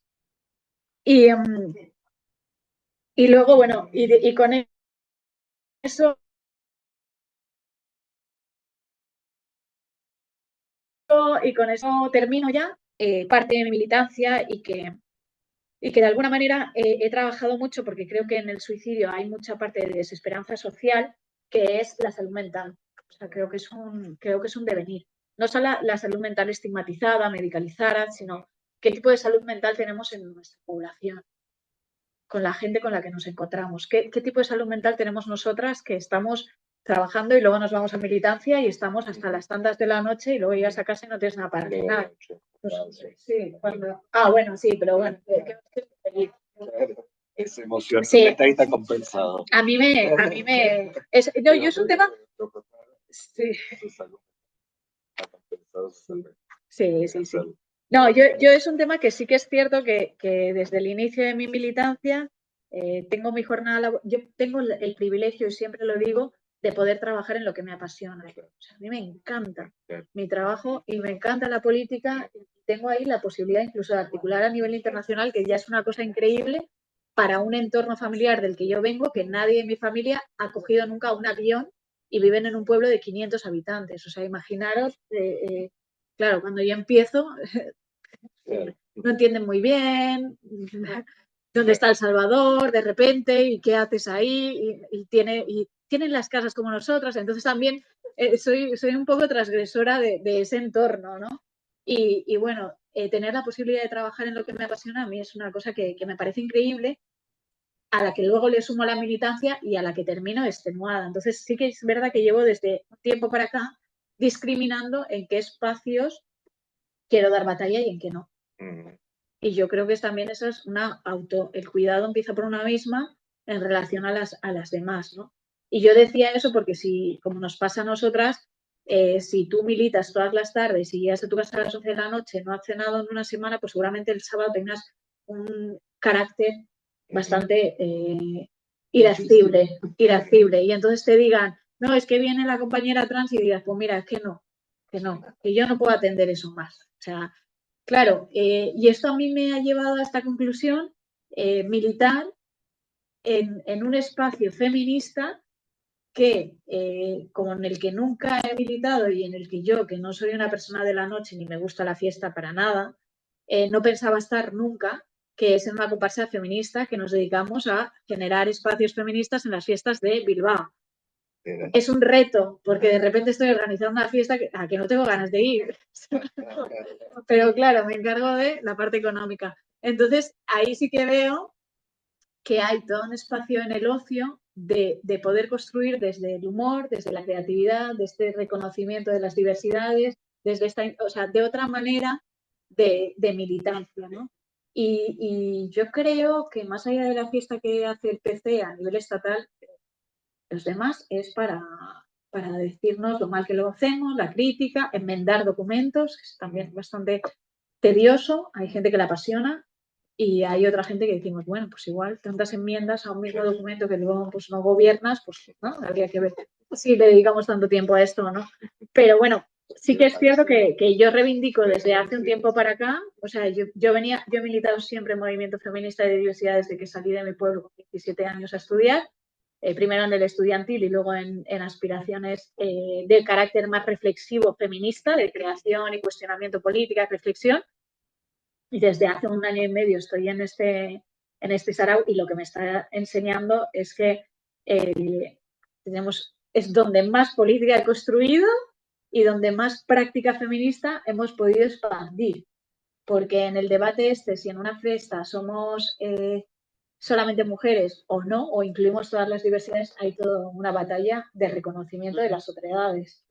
Y luego, bueno, y con eso termino ya parte de mi militancia y que de alguna manera he trabajado mucho porque creo que en el suicidio hay mucha parte de desesperanza social que es la salud mental. O sea, creo que es un devenir. No solo la salud mental estigmatizada, medicalizada, sino qué tipo de salud mental tenemos en nuestra población, con la gente con la que nos encontramos. ¿Qué tipo de salud mental tenemos nosotras que estamos trabajando y luego nos vamos a militancia y estamos hasta las tantas de la noche y luego llegas a casa y no tienes nada para cenar? Pues, sí, bueno, sí, pero bueno. Es emocional, sí. Está compensado. A mí me no, yo es un tema. Sí. Sí. No, yo es un tema que sí que es cierto que desde el inicio de mi militancia tengo mi jornada, yo tengo el privilegio, y siempre lo digo, de poder trabajar en lo que me apasiona. O sea, a mí me encanta mi trabajo y me encanta la política. Tengo ahí la posibilidad incluso de articular a nivel internacional, que ya es una cosa increíble para un entorno familiar del que yo vengo, que nadie en mi familia ha cogido nunca un avión y viven en un pueblo de 500 habitantes. O sea, imaginaros, claro, cuando yo empiezo, no entienden muy bien dónde está El Salvador de repente y qué haces ahí y tienen las casas como nosotras, entonces también soy un poco transgresora de ese entorno, ¿no? Y bueno, tener la posibilidad de trabajar en lo que me apasiona a mí es una cosa que me parece increíble, a la que luego le sumo la militancia y a la que termino extenuada. Entonces sí que es verdad que llevo desde un tiempo para acá discriminando en qué espacios quiero dar batalla y en qué no. Y yo creo que también eso es el cuidado empieza por una misma en relación a las demás, ¿no? Y yo decía eso porque si, como nos pasa a nosotras, si tú militas todas las tardes y llegas a tu casa a las 11 de la noche, no has cenado en una semana, pues seguramente el sábado tengas un carácter bastante irascible. Y entonces te digan, no, es que viene la compañera trans y digas, pues mira, es que no, que yo no puedo atender eso más. O sea, claro, y esto a mí me ha llevado a esta conclusión, militar en un espacio feminista que, como en el que nunca he militado y en el que yo, que no soy una persona de la noche ni me gusta la fiesta para nada, no pensaba estar nunca, que es en una comparsa feminista que nos dedicamos a generar espacios feministas en las fiestas de Bilbao. Es un reto, porque de repente estoy organizando una fiesta a que no tengo ganas de ir. Pero claro, me encargo de la parte económica. Entonces, ahí sí que veo que hay todo un espacio en el ocio de poder construir desde el humor, desde la creatividad, desde el reconocimiento de las diversidades, desde esta, o sea, de otra manera de militancia, ¿no? Y yo creo que más allá de la fiesta que hace el PC a nivel estatal, los demás es para decirnos lo mal que lo hacemos, la crítica, enmendar documentos, que es también bastante tedioso, hay gente que le apasiona y hay otra gente que decimos, bueno, pues igual tantas enmiendas a un mismo documento que luego pues, no gobiernas, pues ¿no? Habría que ver si le dedicamos tanto tiempo a esto o no. Pero bueno, sí que es cierto que yo reivindico desde hace un tiempo para acá, o sea, yo he militado siempre en movimiento feminista de diversidad desde que salí de mi pueblo con 17 años a estudiar, primero en el estudiantil y luego en aspiraciones de carácter más reflexivo feminista, de creación y cuestionamiento política, reflexión. Y desde hace un año y medio estoy en este sarau y lo que me está enseñando es que es donde más política he construido y donde más práctica feminista hemos podido expandir. Porque en el debate si en una fiesta somos solamente mujeres o no, o incluimos todas las diversidades, hay toda una batalla de reconocimiento de las otredades.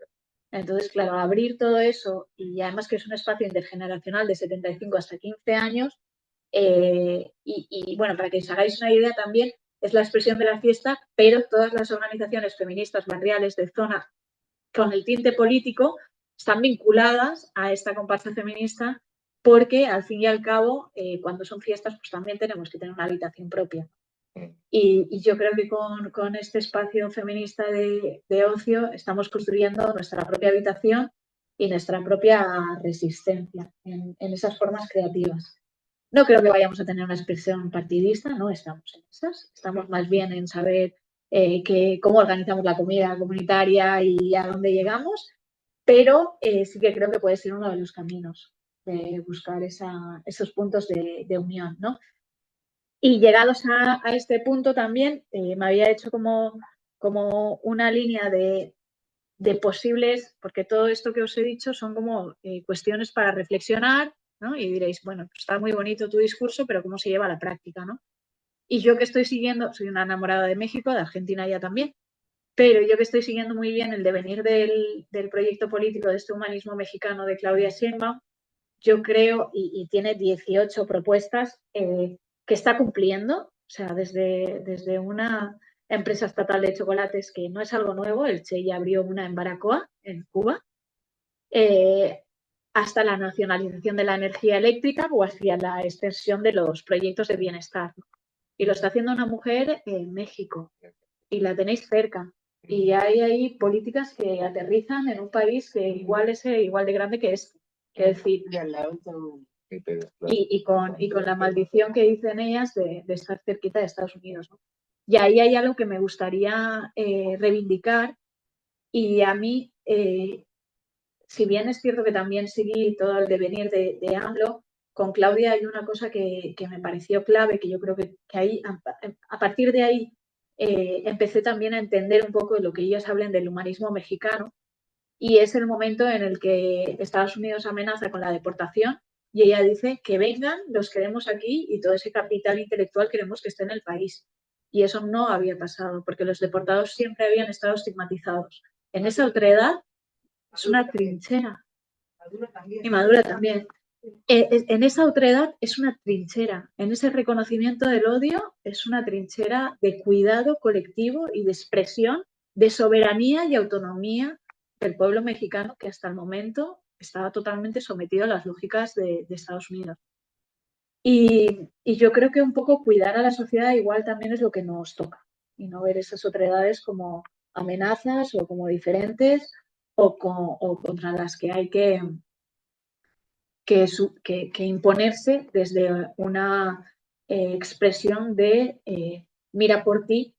Entonces, claro, abrir todo eso y además que es un espacio intergeneracional de 75 hasta 15 años y bueno, para que os hagáis una idea también, es la expresión de la fiesta, pero todas las organizaciones feministas barriales de zona con el tinte político están vinculadas a esta comparsa feminista porque al fin y al cabo, cuando son fiestas, pues también tenemos que tener una habitación propia. Y yo creo que con este espacio feminista de ocio estamos construyendo nuestra propia habitación y nuestra propia resistencia en esas formas creativas. No creo que vayamos a tener una expresión partidista, no estamos en esas. Estamos más bien en saber cómo organizamos la comida comunitaria y a dónde llegamos, pero sí que creo que puede ser uno de los caminos de buscar esos puntos de unión, ¿no? Y llegados a este punto también me había hecho como una línea de posibles, porque todo esto que os he dicho son como cuestiones para reflexionar, ¿no? Y diréis, bueno, pues está muy bonito tu discurso, pero ¿cómo se lleva a la práctica, no? Y yo que estoy siguiendo, soy una enamorada de México, de Argentina ya también, pero yo que estoy siguiendo muy bien el devenir del proyecto político de este humanismo mexicano de Claudia Sheinbaum, yo creo, y tiene 18 propuestas que está cumpliendo, o sea, desde una empresa estatal de chocolates que no es algo nuevo, el Che ya abrió una en Baracoa, en Cuba, hasta la nacionalización de la energía eléctrica o hacia la extensión de los proyectos de bienestar. Y lo está haciendo una mujer en México y la tenéis cerca. Y hay ahí políticas que aterrizan en un país que igual es igual de grande que este. Es decir, y con la maldición que dicen ellas de estar cerquita de Estados Unidos, ¿no? Y ahí hay algo que me gustaría reivindicar y a mí, si bien es cierto que también seguí todo el devenir de AMLO, con Claudia hay una cosa que me pareció clave, que yo creo que ahí, a partir de ahí, empecé también a entender un poco de lo que ellos hablan del humanismo mexicano y es el momento en el que Estados Unidos amenaza con la deportación y ella dice que vengan, los queremos aquí y todo ese capital intelectual queremos que esté en el país. Y eso no había pasado porque los deportados siempre habían estado estigmatizados. En esa otredad es una trinchera. Y Madura también. En esa otredad es una trinchera. En ese reconocimiento del odio es una trinchera de cuidado colectivo y de expresión de soberanía y autonomía del pueblo mexicano que hasta el momento estaba totalmente sometido a las lógicas de Estados Unidos. Y yo creo que un poco cuidar a la sociedad igual también es lo que nos toca y no ver esas otredades como amenazas o como diferentes o contra las que hay que imponerse desde una expresión de mira por ti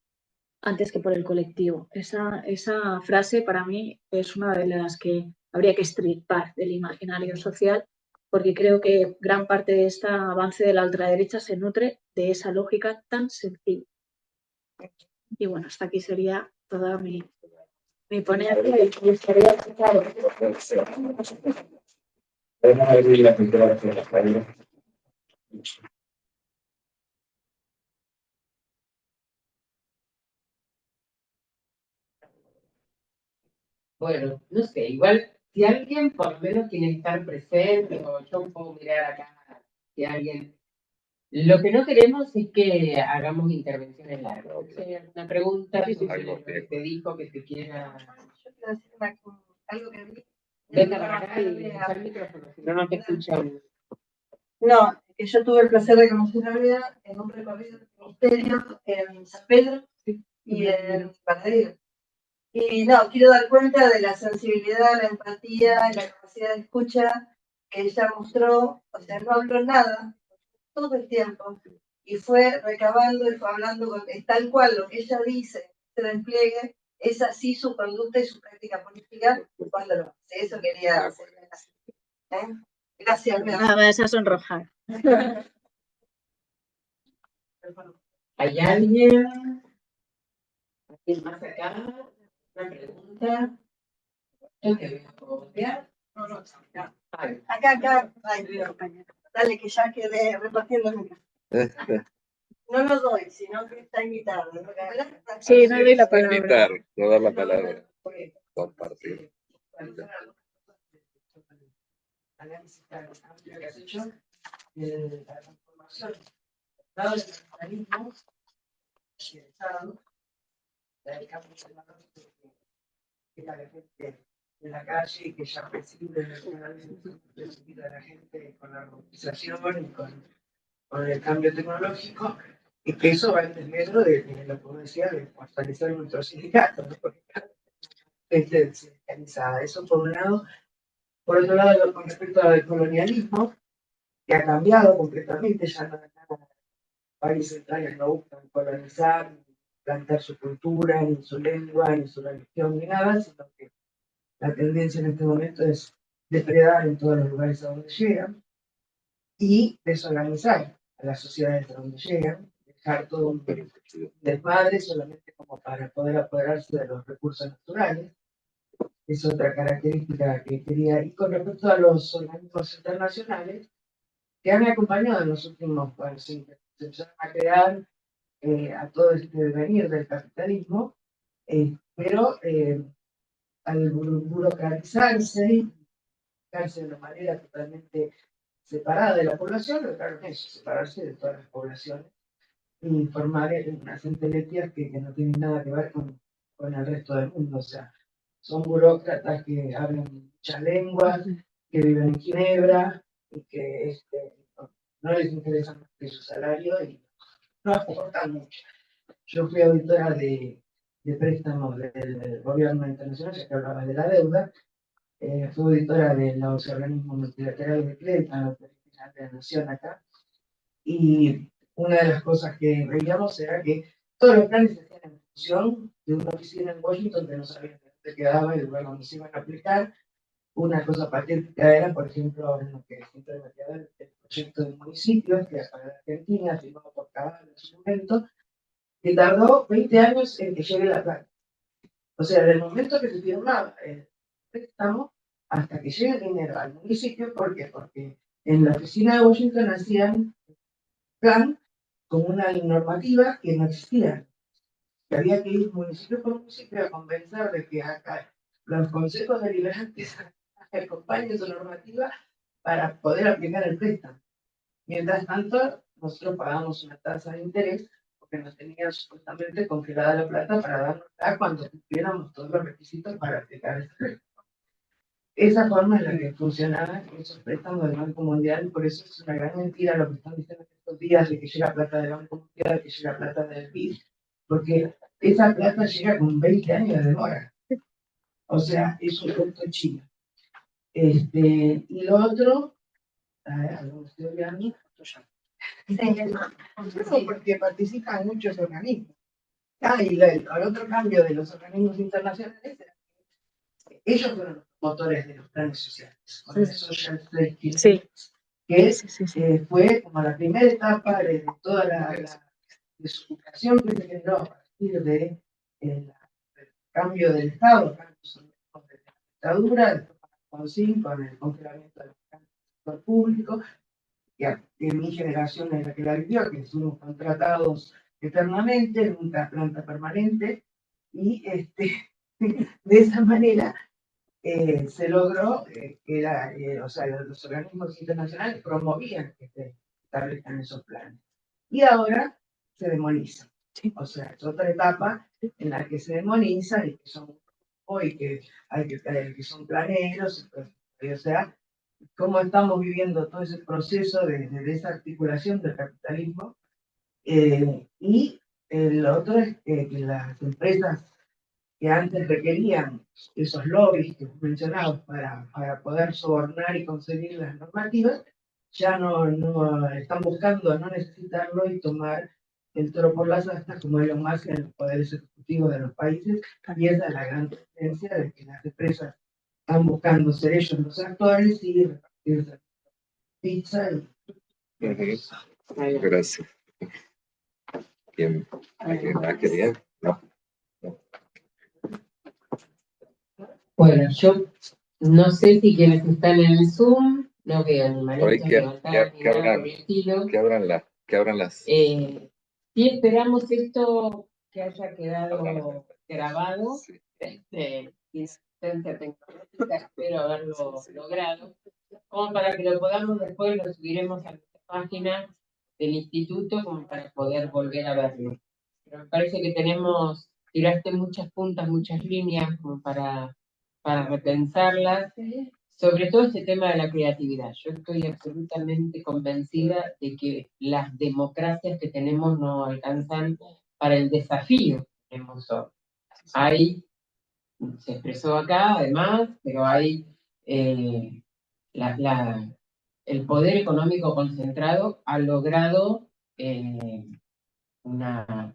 antes que por el colectivo. Esa frase para mí es una de las que habría que extirpar del imaginario social, porque creo que gran parte de este avance de la ultraderecha se nutre de esa lógica tan sencilla. Y bueno, hasta aquí sería toda mi ponencia y me gustaría escuchar. Bueno, no sé, igual si alguien por lo menos tiene que estar presente, o yo puedo mirar acá si alguien. Lo que no queremos es que hagamos intervenciones largas. Si hay alguna pregunta sobre lo que te dijo, que te quiera. Yo quiero decir algo que vi. Venga para acá y usa el micrófono, si no, no te escuchan. No, que yo tuve el placer de conocer a Bea en un recorrido del ministerio en San Pedro y en Paradero. Y no, quiero dar cuenta de la sensibilidad, la empatía, la capacidad de escucha que ella mostró. O sea, no habló nada todo el tiempo y fue recabando y fue hablando es tal cual lo que ella dice, se despliegue, es así su conducta y su práctica política cuando lo hace. Eso quería hacer. Gracias, Nada, me vas a sonrojar. ¿Hay alguien? ¿Alguien más acá? ¿Una pregunta? Yo te voy a copiar. No, acá. Ay, dale, que ya quedé repartiendo mi casa. No lo doy, sino que está invitado. ¿No? Sí, no doy la palabra. Invitar, no dar la palabra. Compartir. Análisis tan amplio que has hecho de la transformación dado el capitalismo interesado del campo tecnológico que la gente en la calle y que ya recibe a la gente con la robotización y con el cambio tecnológico, y que eso va en desmedro de la pobreza de fortalecer nuestros sindicatos, ¿no? Porque gente sindicalizada. Eso por un lado. Por otro lado, con respecto al colonialismo, que ha cambiado completamente, ya no países centrales no buscan colonizar, plantar su cultura, ni su lengua, ni su religión, ni nada, sino que la tendencia en este momento es depredar en todos los lugares a donde llegan y desorganizar a las sociedades a donde llegan, dejar todo un desmadre solamente como para poder apoderarse de los recursos naturales. Es otra característica que quería. Y con respecto a los organismos internacionales que han acompañado en los últimos años, se empezaron a crear a todo este devenir del capitalismo, pero al burocratizarse, de una manera totalmente separada de la población, lograron eso, separarse de todas las poblaciones y formar unas entelequias que no tienen nada que ver con el resto del mundo. O sea, son burócratas que hablan muchas lenguas, que viven en Ginebra y que no les interesa más que su salario y no aportan mucho. Yo fui auditora de préstamos del gobierno internacional, ya que hablabas de la deuda. Fui auditora de los organismos multilaterales de crédito, la Autoridad de la Nación acá. Y una de las cosas que veíamos era que todos los planes se hacían en función de una oficina en Washington que no sabían dónde quedaba y el lugar donde se iban a aplicar. Una cosa patética era, por ejemplo, en lo que siempre me quedó el proyecto de municipios, que era para Argentina, firmado por Cabal en su momento, que tardó 20 años en que llegue la plata. O sea, del momento que se firmaba el préstamo hasta que llegue el dinero al municipio. ¿Por qué? Porque en la oficina de Washington hacían plan con una normativa que no existía. Que había que ir municipio por municipio a convencer de que acá los consejos deliberantes acompañen su normativa para poder aplicar el préstamo. Mientras tanto, nosotros pagamos una tasa de interés porque nos tenían supuestamente congelada la plata para darnos cuando cumpliéramos todos los requisitos para aplicar el préstamo. Esa forma es la que funcionaban esos préstamos del Banco Mundial, y por eso es una gran mentira lo que están diciendo estos días de que llega plata del Banco Mundial, que llega plata del BID, porque esa plata llega con 20 años de demora. O sea, es un cuento chino. Y lo otro, a ver, algo estoy olvidando. Sí, porque participan muchos organismos. Y el otro cambio de los organismos internacionales, ellos fueron los motores de los planes sociales, con el Social Safety Net, que fue como la primera etapa de toda la desubicación que se generó a partir de el cambio del Estado, de la dictadura, con el congelamiento del sector público, que mi generación es la que la vivió, que fuimos contratados eternamente, nunca planta permanente, y de esa manera se logró que o sea, los organismos internacionales promovían que se establezcan esos planes. Y ahora se demoniza. O sea, es otra etapa en la que se demoniza y que son hoy que que son planeros, o sea, cómo estamos viviendo todo ese proceso de desarticulación del capitalismo. Y el otro es que las empresas que antes requerían esos lobbies que mencionamos para poder sobornar y conseguir las normativas, ya no están buscando no necesitarlo y tomar el toro por las astas como Elon Musk en los poderes ejecutivos de los países. Y esa es la gran tendencia de que las empresas están buscando ser ellos los actores y repartirse pizza y... Gracias. ¿Alguien más quería? No. Bueno, yo no sé si quienes están en el Zoom, no veo ni manitos levantadas ni nada por el estilo. Que abran las. Sí esperamos esto que haya quedado grabado, Sí. Sin asistencia tecnológica, espero haberlo logrado, como para que lo podamos después, lo subiremos a nuestra página del instituto, como para poder volver a verlo. Pero me parece que tiraste muchas puntas, muchas líneas, como para repensarlas, sobre todo este tema de la creatividad. Yo estoy absolutamente convencida de que las democracias que tenemos no alcanzan para el desafío que tenemos hoy. Hay, se expresó acá además, pero hay el poder económico concentrado ha logrado una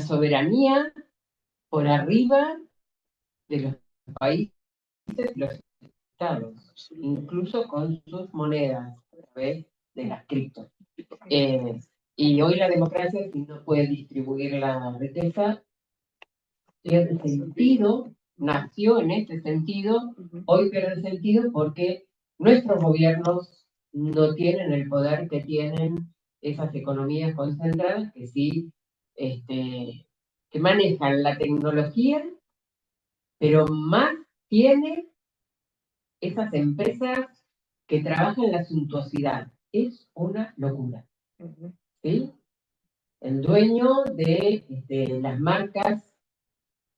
soberanía por arriba de los países, los estados, incluso con sus monedas, a través de las cripto. Y hoy la democracia, si no puede distribuir la riqueza, pierde sentido, nació en este sentido, hoy pierde sentido porque nuestros gobiernos no tienen el poder que tienen esas economías concentradas que sí, que manejan la tecnología, pero más tiene esas empresas que trabajan la suntuosidad. Es una locura. ¿Sí? El dueño de las marcas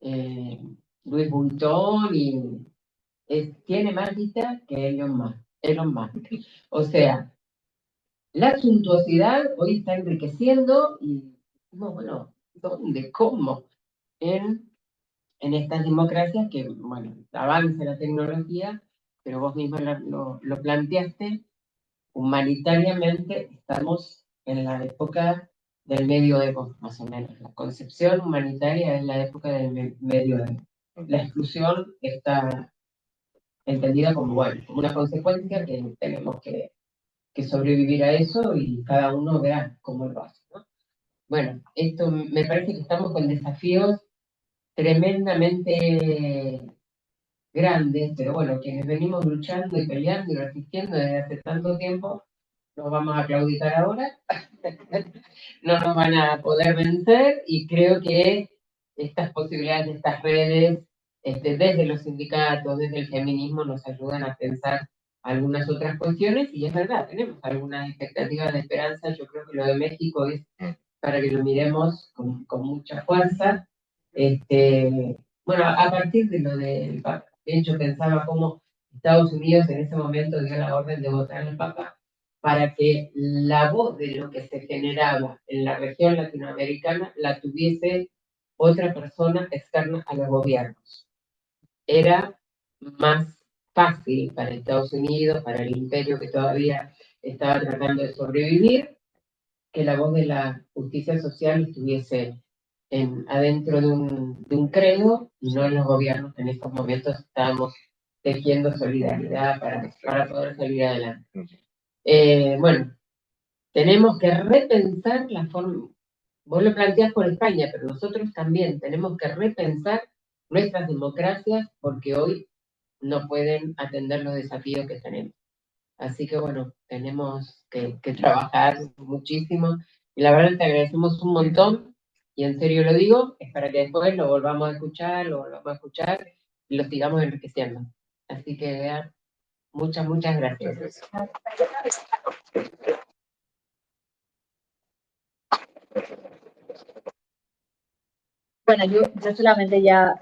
Louis Vuitton tiene más guita que Elon Musk. O sea, la suntuosidad hoy está enriqueciendo y, bueno, ¿dónde? ¿Cómo? En estas democracias que, bueno, avanza la tecnología, pero vos mismo lo planteaste, humanitariamente estamos en la época del medioevo, más o menos. La concepción humanitaria es la época del medioevo. La exclusión está entendida como, bueno, como una consecuencia que tenemos que sobrevivir a eso y cada uno verá cómo lo hace, ¿no? Bueno, esto me parece que estamos con desafíos tremendamente grandes, pero bueno, quienes venimos luchando y peleando y resistiendo desde hace tanto tiempo, nos vamos a claudicar ahora, no nos van a poder vencer y creo que estas posibilidades de estas redes, desde los sindicatos, desde el feminismo, nos ayudan a pensar algunas otras cuestiones y es verdad, tenemos algunas expectativas de esperanza, yo creo que lo de México es para que lo miremos con mucha fuerza. Bueno, a partir de lo del Papa, de hecho pensaba cómo Estados Unidos en ese momento dio la orden de votar al Papa para que la voz de lo que se generaba en la región latinoamericana la tuviese otra persona externa a los gobiernos. Era más fácil para Estados Unidos, para el imperio que todavía estaba tratando de sobrevivir, que la voz de la justicia social estuviese adentro de un credo y no en los gobiernos que en estos momentos estamos tejiendo solidaridad para poder salir adelante. Bueno, tenemos que repensar la forma, vos lo planteás por España, pero nosotros también tenemos que repensar nuestras democracias porque hoy no pueden atender los desafíos que tenemos. Así que bueno, tenemos que trabajar muchísimo y la verdad te agradecemos un montón y en serio lo digo, es para que después lo volvamos a escuchar, y lo sigamos enriqueciendo. Así que muchas gracias. Bueno, yo solamente ya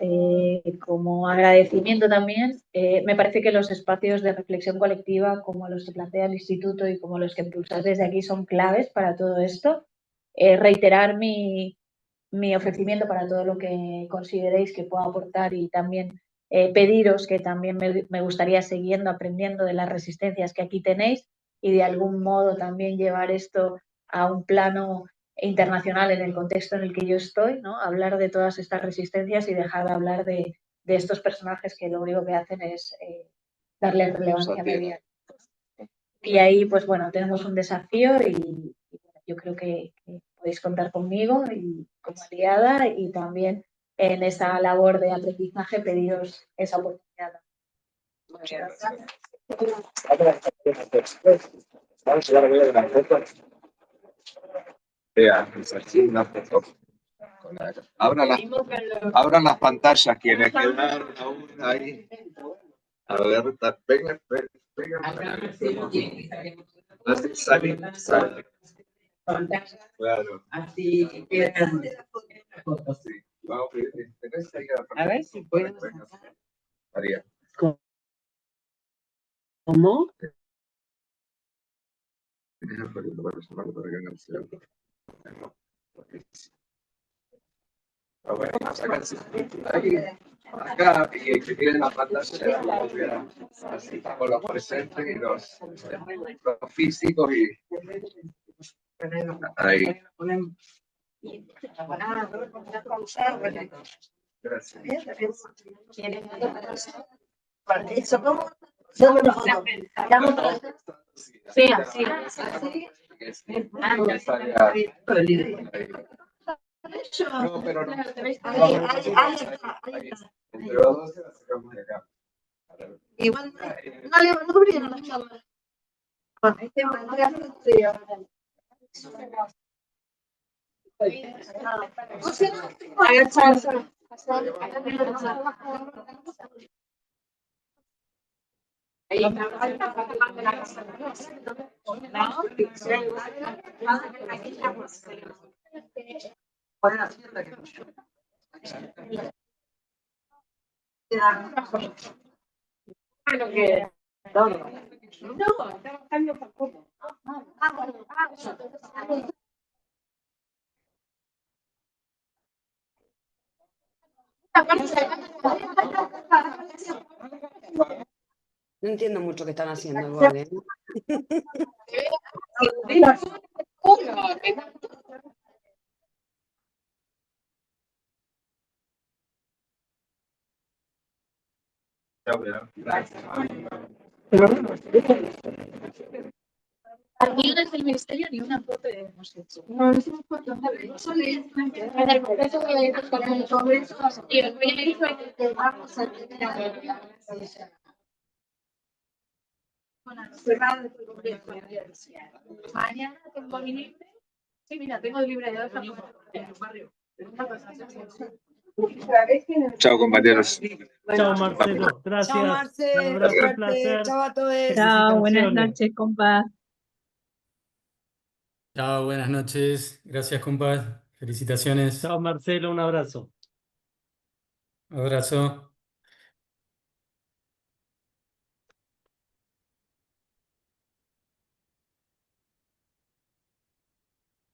como agradecimiento también, me parece que los espacios de reflexión colectiva como los que plantea el Instituto y como los que impulsáis desde aquí son claves para todo esto. Reiterar mi ofrecimiento para todo lo que consideréis que pueda aportar y también pediros que también me gustaría siguiendo aprendiendo de las resistencias que aquí tenéis y de algún modo también llevar esto a un plano internacional en el contexto en el que yo estoy, ¿no? Hablar de todas estas resistencias y dejar de hablar de estos personajes que lo único que hacen es darle relevancia mediática. Y ahí, pues bueno, tenemos un desafío y yo creo que podéis contar conmigo y como aliada y también en esa labor de aprendizaje pediros esa oportunidad. Muchas gracias. Abran las pantallas quienes quedaron aún ahí. A ver, vengan. Salí. Claro. Así quedan fotos. A ver si puedo. María. ¿Cómo? Acá, y que tienen la pantalla, así con los presentes y los físicos y ahí. Gracias. Sí, así. No, pero no. Entre los dos se la sacamos de acá. Igual no abrieron las cámaras. No entiendo mucho qué están haciendo igual, ¿eh? Aquí desde el ministerio ni una foto hemos hecho. No, no hicimos fotos. Solo en el Congreso con el Congreso y el proyecto que vamos a tener. Cerrado el Congreso. Mañana tengo libre. Sí, mira, tengo libre de otra en el barrio. Chao, compañeros. Chao, Marcelo. Gracias. Chao, Marce. Un abrazo, un Suerte. placer. Chao a todos. Chao, buenas Felicitaciones. noches, compa. Chao, buenas noches. Gracias, compas. Felicitaciones. Chao, Marcelo. Un abrazo. Abrazo.